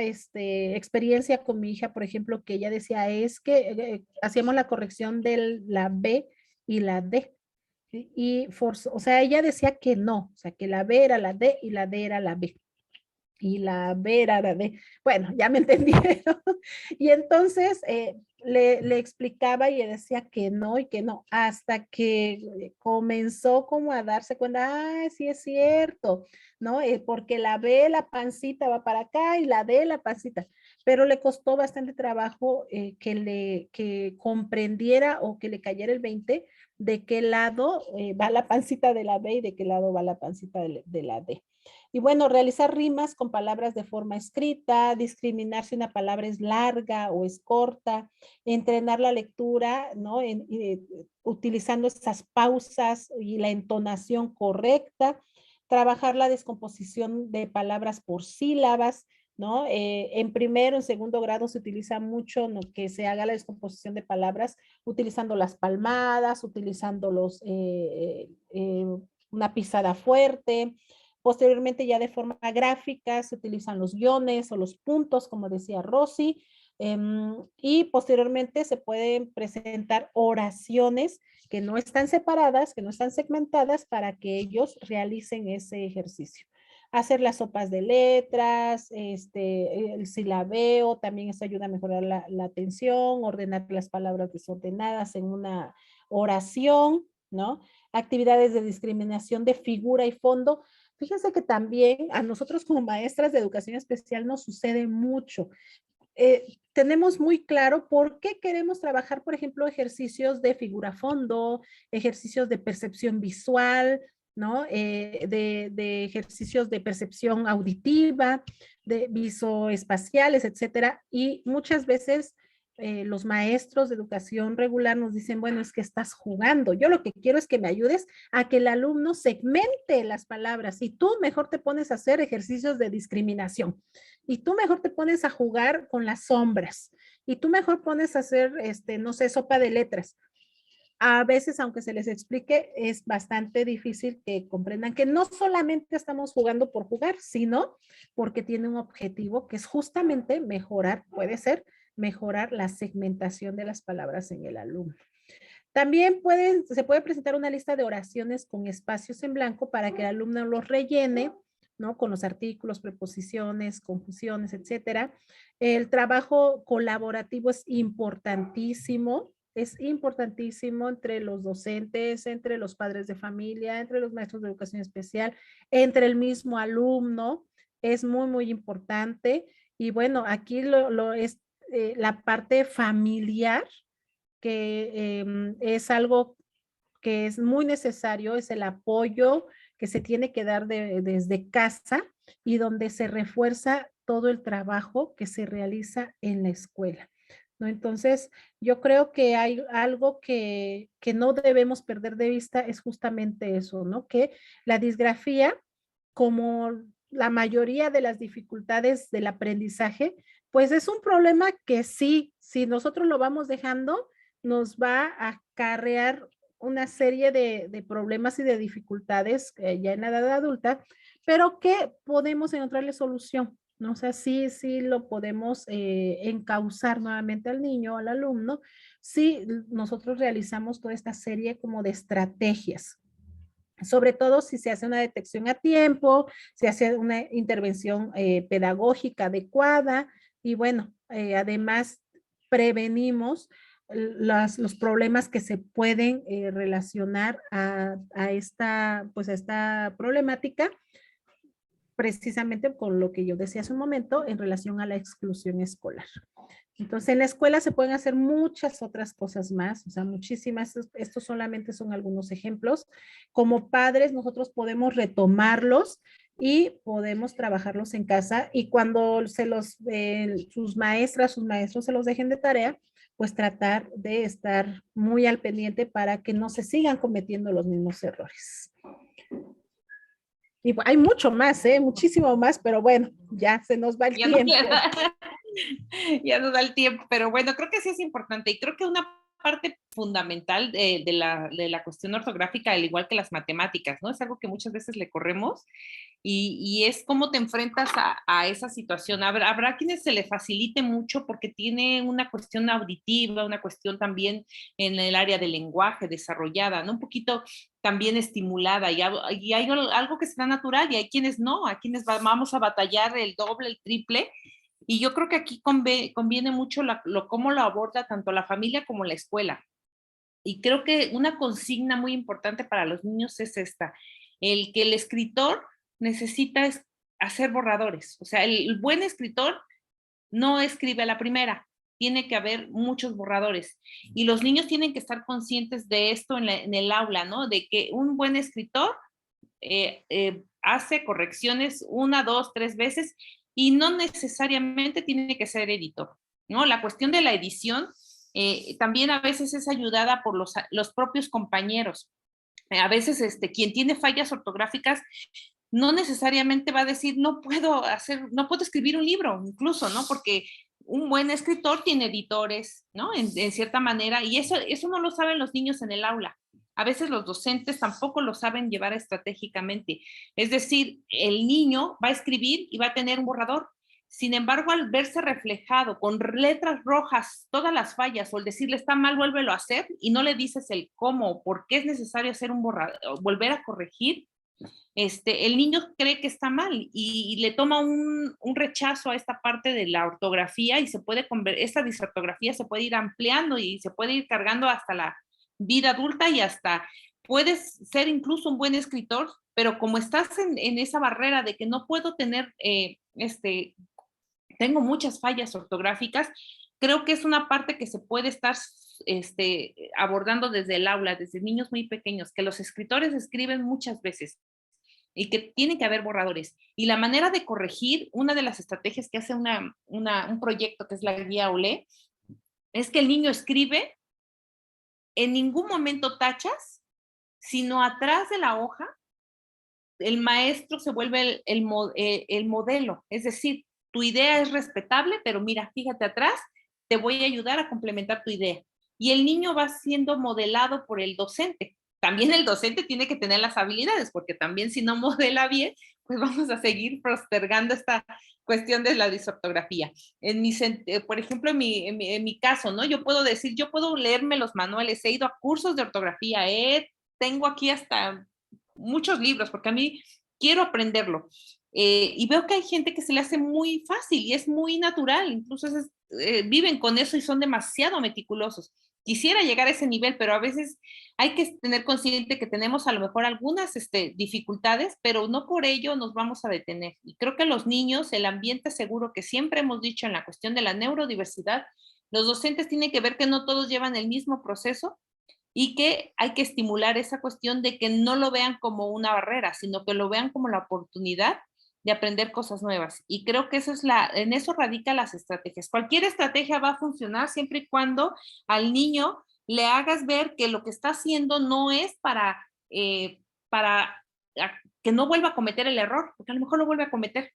experiencia con mi hija, por ejemplo, que ella decía, es que hacíamos la corrección de la B y la D. O sea, ella decía que no, o sea, que la B era la D y la D era la B. Y la B era la D. Bueno, ya me entendieron. Y entonces le explicaba y decía que no y que no, hasta que comenzó como a darse cuenta, ah, sí es cierto, ¿no? Porque la B, la pancita va para acá y la D, la pancita. Pero le costó bastante trabajo que comprendiera o que le cayera el 20 de qué lado va la pancita de la B y de qué lado va la pancita de la D. Y bueno, realizar rimas con palabras de forma escrita, discriminar si una palabra es larga o es corta, entrenar la lectura, ¿no? Utilizando esas pausas y la entonación correcta, trabajar la descomposición de palabras por sílabas, ¿no? En primero, en segundo grado se utiliza mucho, ¿no?, que se haga la descomposición de palabras utilizando las palmadas, utilizando una pisada fuerte. Posteriormente, ya de forma gráfica, se utilizan los guiones o los puntos, como decía Rosy. Y posteriormente se pueden presentar oraciones que no están separadas, que no están segmentadas, para que ellos realicen ese ejercicio. Hacer las sopas de letras, el silabeo, también eso ayuda a mejorar la atención, ordenar las palabras desordenadas en una oración, ¿no? Actividades de discriminación de figura y fondo. Fíjense que también a nosotros como maestras de educación especial nos sucede mucho. Tenemos muy claro por qué queremos trabajar, por ejemplo, ejercicios de figura-fondo, ejercicios de percepción visual, ¿no? De ejercicios de percepción auditiva, de visoespaciales, etcétera. Y muchas veces los maestros de educación regular nos dicen, bueno, es que estás jugando. Yo lo que quiero es que me ayudes a que el alumno segmente las palabras y tú mejor te pones a hacer ejercicios de discriminación. Y tú mejor te pones a jugar con las sombras. Y tú mejor pones a hacer, no sé, sopa de letras. A veces, aunque se les explique, es bastante difícil que comprendan que no solamente estamos jugando por jugar, sino porque tiene un objetivo que es justamente mejorar, puede ser, mejorar la segmentación de las palabras en el alumno. También se puede presentar una lista de oraciones con espacios en blanco para que el alumno los rellene, ¿no? Con los artículos, preposiciones, conjunciones, etcétera. El trabajo colaborativo es importantísimo entre los docentes, entre los padres de familia, entre los maestros de educación especial, entre el mismo alumno. Es muy, muy importante. Y bueno, aquí lo es la parte familiar, que es algo que es muy necesario, es el apoyo que se tiene que dar desde casa y donde se refuerza todo el trabajo que se realiza en la escuela, ¿no? Entonces, yo creo que hay algo que no debemos perder de vista, es justamente eso, ¿no? Que la disgrafía, como la mayoría de las dificultades del aprendizaje, pues es un problema que sí, si nosotros lo vamos dejando, nos va a acarrear una serie de problemas y de dificultades ya en la edad adulta, pero que podemos encontrarle solución, ¿no? O sea, sí lo podemos encauzar nuevamente al niño, al alumno, si nosotros realizamos toda esta serie como de estrategias. Sobre todo si se hace una detección a tiempo, se hace una intervención pedagógica adecuada y bueno, además prevenimos los problemas que se pueden relacionar a esta problemática, precisamente con lo que yo decía hace un momento en relación a la exclusión escolar. Entonces, en la escuela se pueden hacer muchas otras cosas más, o sea, muchísimas. Estos solamente son algunos ejemplos. Como padres, nosotros podemos retomarlos y podemos trabajarlos en casa, y cuando sus maestras, sus maestros se los dejen de tarea, pues tratar de estar muy al pendiente para que no se sigan cometiendo los mismos errores. Y hay mucho más, muchísimo más, pero bueno, ya se nos va el tiempo. Ya nos da el tiempo, pero bueno, creo que sí es importante y creo que una parte fundamental de la cuestión ortográfica, al igual que las matemáticas, ¿no? Es algo que muchas veces le corremos y es cómo te enfrentas a esa situación. Habrá quienes se le facilite mucho porque tiene una cuestión auditiva, una cuestión también en el área del lenguaje desarrollada, ¿no? Un poquito también estimulada y hay algo que será natural y hay quienes no, a quienes vamos a batallar el doble, el triple. Y yo creo que aquí conviene mucho cómo lo aborda tanto la familia como la escuela. Y creo que una consigna muy importante para los niños es esta, el que el escritor necesita hacer borradores. O sea, el buen escritor no escribe a la primera, tiene que haber muchos borradores. Y los niños tienen que estar conscientes de esto en el aula, ¿no? De que un buen escritor hace correcciones 1, 2, 3 veces y no necesariamente tiene que ser editor, ¿no? La cuestión de la edición también a veces es ayudada por los propios compañeros. A veces quien tiene fallas ortográficas no necesariamente va a decir no puedo escribir un libro, incluso, ¿no? Porque un buen escritor tiene editores, ¿no? En cierta manera, y eso no lo saben los niños en el aula. A veces los docentes tampoco lo saben llevar estratégicamente. Es decir, el niño va a escribir y va a tener un borrador. Sin embargo, al verse reflejado con letras rojas todas las fallas, o el decirle está mal, vuélvelo a hacer, y no le dices el cómo, por qué es necesario hacer un borrador, volver a corregir, el niño cree que está mal y le toma un rechazo a esta parte de la ortografía, y esta disortografía se puede ir ampliando y se puede ir cargando hasta la vida adulta, y hasta puedes ser incluso un buen escritor, pero como estás en esa barrera de que no puedo tener, tengo muchas fallas ortográficas, creo que es una parte que se puede estar abordando desde el aula, desde niños muy pequeños, que los escritores escriben muchas veces y que tiene que haber borradores. Y la manera de corregir, una de las estrategias que hace un proyecto que es la guía OLE, es que el niño escribe, en ningún momento tachas, sino atrás de la hoja, el maestro se vuelve el modelo. Es decir, tu idea es respetable, pero mira, fíjate atrás, te voy a ayudar a complementar tu idea. Y el niño va siendo modelado por el docente. También el docente tiene que tener las habilidades, porque también si no modela bien, pues vamos a seguir postergando esta cuestión de la disortografía. Por ejemplo, en mi caso, ¿no? Yo puedo decir, yo puedo leerme los manuales, he ido a cursos de ortografía, tengo aquí hasta muchos libros, porque a mí quiero aprenderlo. Y veo que hay gente que se le hace muy fácil y es muy natural, incluso viven con eso y son demasiado meticulosos. Quisiera llegar a ese nivel, pero a veces hay que tener consciente que tenemos a lo mejor algunas dificultades, pero no por ello nos vamos a detener. Y creo que los niños, el ambiente seguro que siempre hemos dicho en la cuestión de la neurodiversidad, los docentes tienen que ver que no todos llevan el mismo proceso, y que hay que estimular esa cuestión de que no lo vean como una barrera, sino que lo vean como la oportunidad de aprender cosas nuevas. Y creo que en eso radica las estrategias. Cualquier estrategia va a funcionar siempre y cuando al niño le hagas ver que lo que está haciendo no es para que no vuelva a cometer el error, porque a lo mejor lo vuelve a cometer,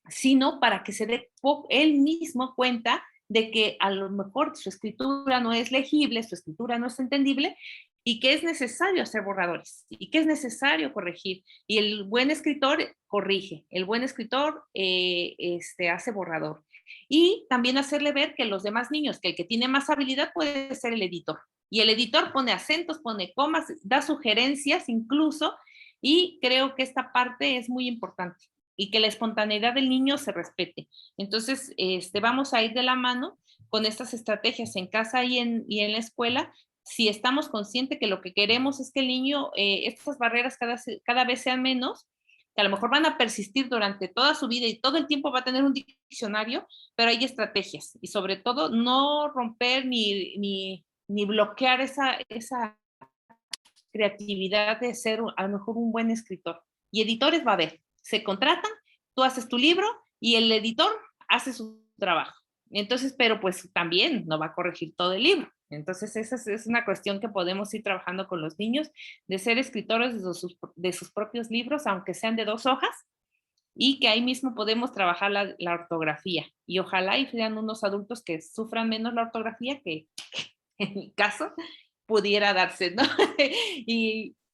sino para que se dé él mismo cuenta de que a lo mejor su escritura no es legible, su escritura no es entendible, y que es necesario hacer borradores, y que es necesario corregir. Y el buen escritor corrige, el buen escritor hace borrador. Y también hacerle ver que los demás niños, que el que tiene más habilidad puede ser el editor. Y el editor pone acentos, pone comas, da sugerencias incluso, y creo que esta parte es muy importante, y que la espontaneidad del niño se respete. Entonces, vamos a ir de la mano con estas estrategias en casa y en la escuela, si estamos conscientes que lo que queremos es que el niño, estas barreras cada vez sean menos, que a lo mejor van a persistir durante toda su vida y todo el tiempo va a tener un diccionario, pero hay estrategias, y sobre todo no romper ni bloquear esa creatividad de ser a lo mejor un buen escritor. Y editores va a haber, se contratan, tú haces tu libro y el editor hace su trabajo. Entonces, pero pues también no va a corregir todo el libro. Entonces, esa es una cuestión que podemos ir trabajando con los niños, de ser escritores de sus propios libros, aunque sean de 2 hojas, y que ahí mismo podemos trabajar la ortografía. Y ojalá y sean unos adultos que sufran menos la ortografía, que en mi caso pudiera darse, ¿no?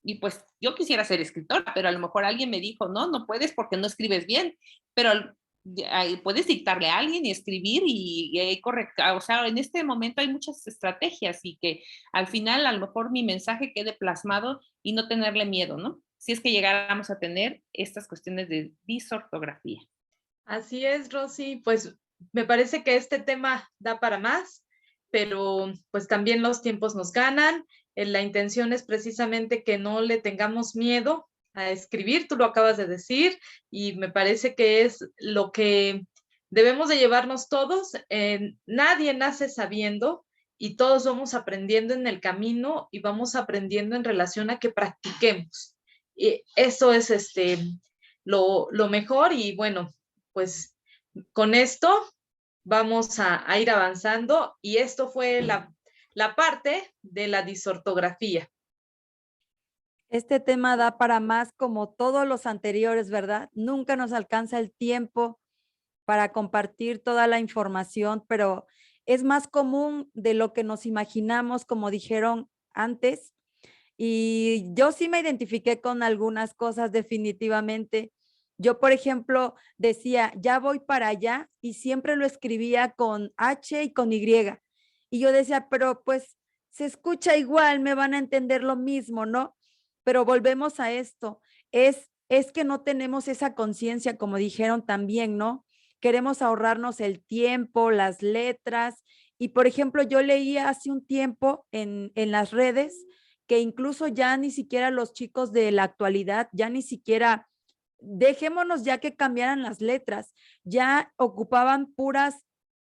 Y pues yo quisiera ser escritora, pero a lo mejor alguien me dijo, no puedes porque no escribes bien, pero puedes dictarle a alguien y escribir y correcto. O sea, en este momento hay muchas estrategias, y que al final a lo mejor mi mensaje quede plasmado y no tenerle miedo, ¿no? Si es que llegáramos a tener estas cuestiones de disortografía. Así es, Rosy. Pues me parece que este tema da para más, pero pues también los tiempos nos ganan. La intención es precisamente que no le tengamos miedo a escribir, tú lo acabas de decir, y me parece que es lo que debemos de llevarnos todos. Nadie nace sabiendo, y todos vamos aprendiendo en el camino, y vamos aprendiendo en relación a que practiquemos. Y eso es lo mejor. Y bueno, pues con esto vamos a ir avanzando, y esto fue la parte de la disortografía. Este tema da para más, como todos los anteriores, ¿verdad? Nunca nos alcanza el tiempo para compartir toda la información, pero es más común de lo que nos imaginamos, como dijeron antes. Y yo sí me identifiqué con algunas cosas definitivamente. Yo, por ejemplo, decía, ya voy para allá y siempre lo escribía con H y con Y. Y yo decía, pero pues se escucha igual, me van a entender lo mismo, ¿no? Pero volvemos a esto, es que no tenemos esa conciencia, como dijeron también, ¿no? Queremos ahorrarnos el tiempo, las letras. Y, por ejemplo, yo leía hace un tiempo en las redes que incluso ya ni siquiera los chicos de la actualidad, ya ni siquiera, dejémonos ya que cambiaran las letras, ya ocupaban puras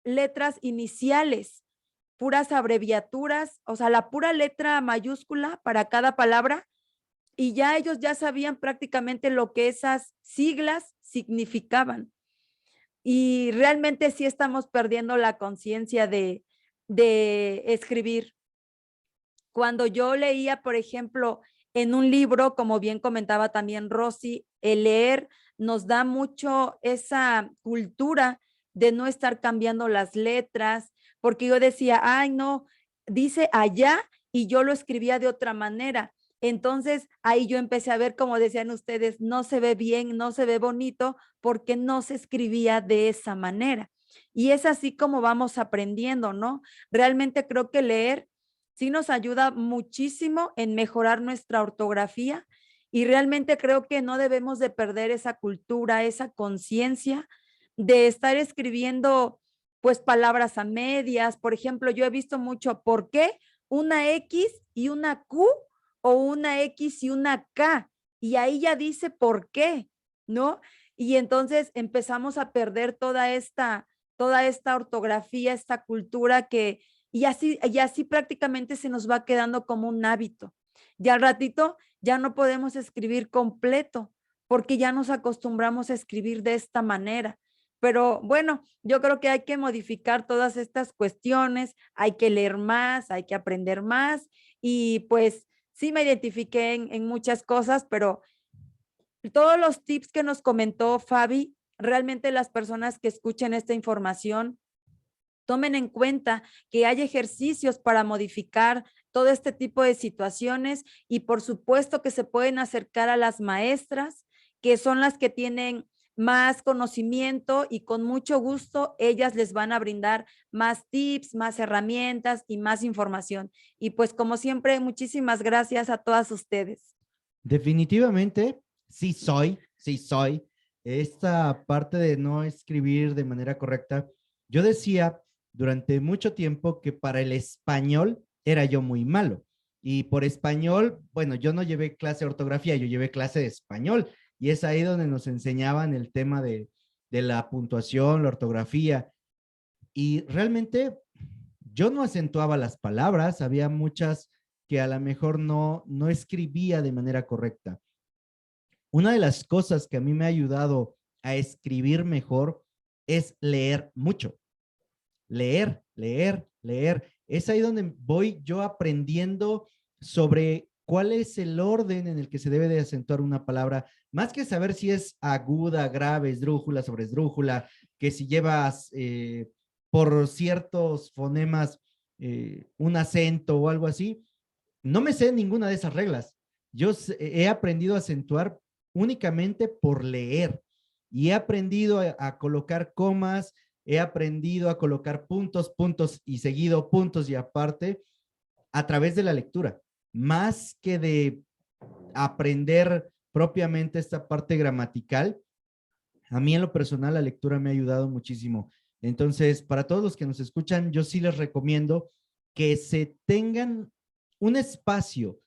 letras iniciales, puras abreviaturas, o sea, la pura letra mayúscula para cada palabra, y ya ellos ya sabían prácticamente lo que esas siglas significaban. Y realmente sí estamos perdiendo la conciencia de escribir. Cuando yo leía, por ejemplo, en un libro, como bien comentaba también Rosy, el leer nos da mucho esa cultura de no estar cambiando las letras, porque yo decía, ay, no, dice allá y yo lo escribía de otra manera. Entonces ahí yo empecé a ver, como decían ustedes, no se ve bien, no se ve bonito, porque no se escribía de esa manera. Y es así como vamos aprendiendo, ¿no? Realmente creo que leer sí nos ayuda muchísimo en mejorar nuestra ortografía, y realmente creo que no debemos de perder esa cultura, esa conciencia de estar escribiendo pues palabras a medias. Por ejemplo, yo he visto mucho ¿por qué? Una X y una Q, o una X y una K, y ahí ya dice por qué, ¿no? Y entonces empezamos a perder toda esta ortografía, esta cultura que, y así prácticamente se nos va quedando como un hábito. Y al ratito ya no podemos escribir completo, porque ya nos acostumbramos a escribir de esta manera. Pero bueno, yo creo que hay que modificar todas estas cuestiones, hay que leer más, hay que aprender más, y pues sí me identifiqué en muchas cosas, pero todos los tips que nos comentó Fabi, realmente las personas que escuchen esta información tomen en cuenta que hay ejercicios para modificar todo este tipo de situaciones, y por supuesto que se pueden acercar a las maestras, que son las que tienen más conocimiento, y con mucho gusto ellas les van a brindar más tips, más herramientas y más información. Y pues como siempre, muchísimas gracias a todas ustedes. Definitivamente, sí soy. Esta parte de no escribir de manera correcta, yo decía durante mucho tiempo que para el español era yo muy malo. Y por español, bueno, yo no llevé clase de ortografía, yo llevé clase de español. Y es ahí donde nos enseñaban el tema de la puntuación, la ortografía. Y realmente yo no acentuaba las palabras, había muchas que a lo mejor no escribía de manera correcta. Una de las cosas que a mí me ha ayudado a escribir mejor es leer mucho. Leer. Es ahí donde voy yo aprendiendo sobre cuál es el orden en el que se debe de acentuar una palabra, más que saber si es aguda, grave, esdrújula, sobre esdrújula, que si llevas por ciertos fonemas un acento o algo así. No me sé ninguna de esas reglas. Yo he aprendido a acentuar únicamente por leer, y he aprendido a colocar comas, he aprendido a colocar puntos y seguido puntos y aparte a través de la lectura, más que de aprender propiamente esta parte gramatical. A mí en lo personal la lectura me ha ayudado muchísimo. Entonces, para todos los que nos escuchan, yo sí les recomiendo que se tengan un espacio.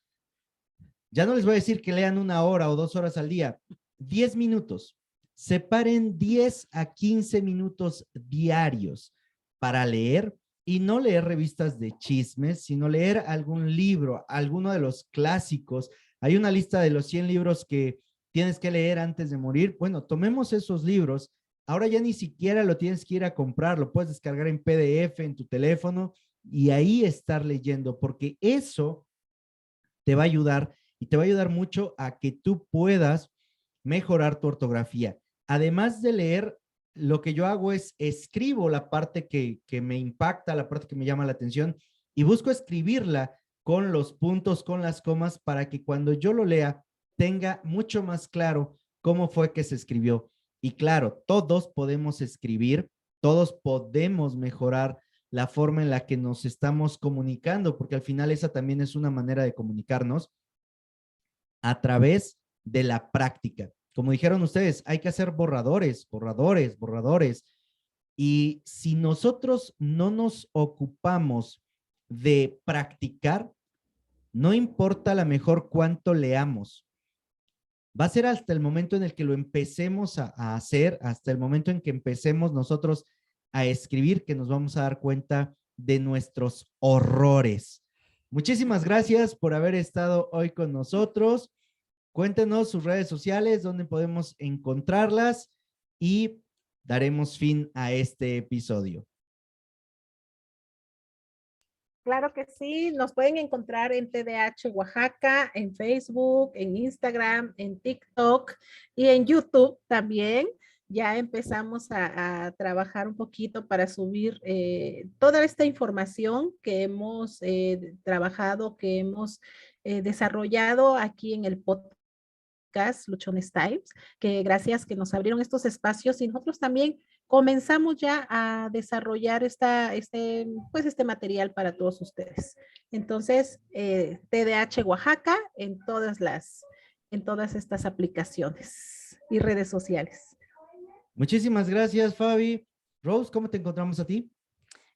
Ya no les voy a decir que lean 1 hora o 2 horas al día, 10 minutos. Separen 10 a 15 minutos diarios para leer, y no leer revistas de chismes, sino leer algún libro, alguno de los clásicos. Hay una lista de los 100 libros que tienes que leer antes de morir. Bueno, tomemos esos libros. Ahora ya ni siquiera lo tienes que ir a comprar, lo puedes descargar en PDF en tu teléfono y ahí estar leyendo, porque eso te va a ayudar, y te va a ayudar mucho a que tú puedas mejorar tu ortografía. Además de leer, lo que yo hago es escribo la parte que me impacta, la parte que me llama la atención, y busco escribirla con los puntos, con las comas, para que cuando yo lo lea tenga mucho más claro cómo fue que se escribió. Y claro, todos podemos escribir, todos podemos mejorar la forma en la que nos estamos comunicando, porque al final esa también es una manera de comunicarnos a través de la práctica. Como dijeron ustedes, hay que hacer borradores, borradores, borradores. Y si nosotros no nos ocupamos de practicar, no importa a lo mejor cuánto leamos, va a ser hasta el momento en el que lo empecemos a hacer, hasta el momento en que empecemos nosotros a escribir, que nos vamos a dar cuenta de nuestros horrores. Muchísimas gracias por haber estado hoy con nosotros. Cuéntenos sus redes sociales, dónde podemos encontrarlas y daremos fin a este episodio. Claro que sí, nos pueden encontrar en TDH Oaxaca, en Facebook, en Instagram, en TikTok y en YouTube también. Ya empezamos a trabajar un poquito para subir toda esta información que hemos trabajado, que hemos desarrollado aquí en el podcast Luchones Times, que gracias que nos abrieron estos espacios y nosotros también comenzamos ya a desarrollar este material para todos ustedes. Entonces, TDH Oaxaca en todas estas aplicaciones y redes sociales. Muchísimas gracias, Fabi. Rose, ¿cómo te encontramos a ti?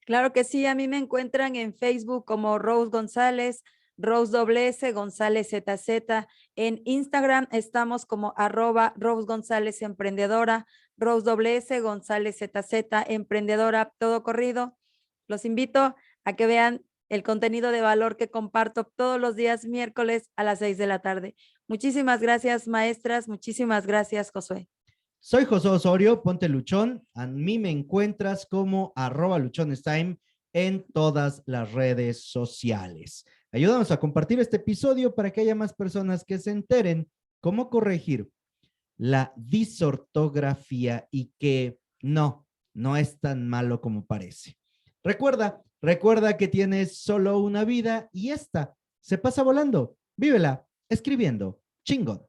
Claro que sí, a mí me encuentran en Facebook como Rose González, Rose WS González ZZ. En Instagram estamos como @Rose González Emprendedora, Rose WS González ZZ Emprendedora, todo corrido. Los invito a que vean el contenido de valor que comparto todos los días miércoles a las 6 de la tarde. Muchísimas gracias, maestras. Muchísimas gracias, Josué. Soy José Osorio, ponte luchón. A mí me encuentras como @luchonestime en todas las redes sociales. Ayúdanos a compartir este episodio para que haya más personas que se enteren cómo corregir la disortografía y que no es tan malo como parece. Recuerda que tienes solo una vida y esta se pasa volando. Vívela escribiendo. Chingón.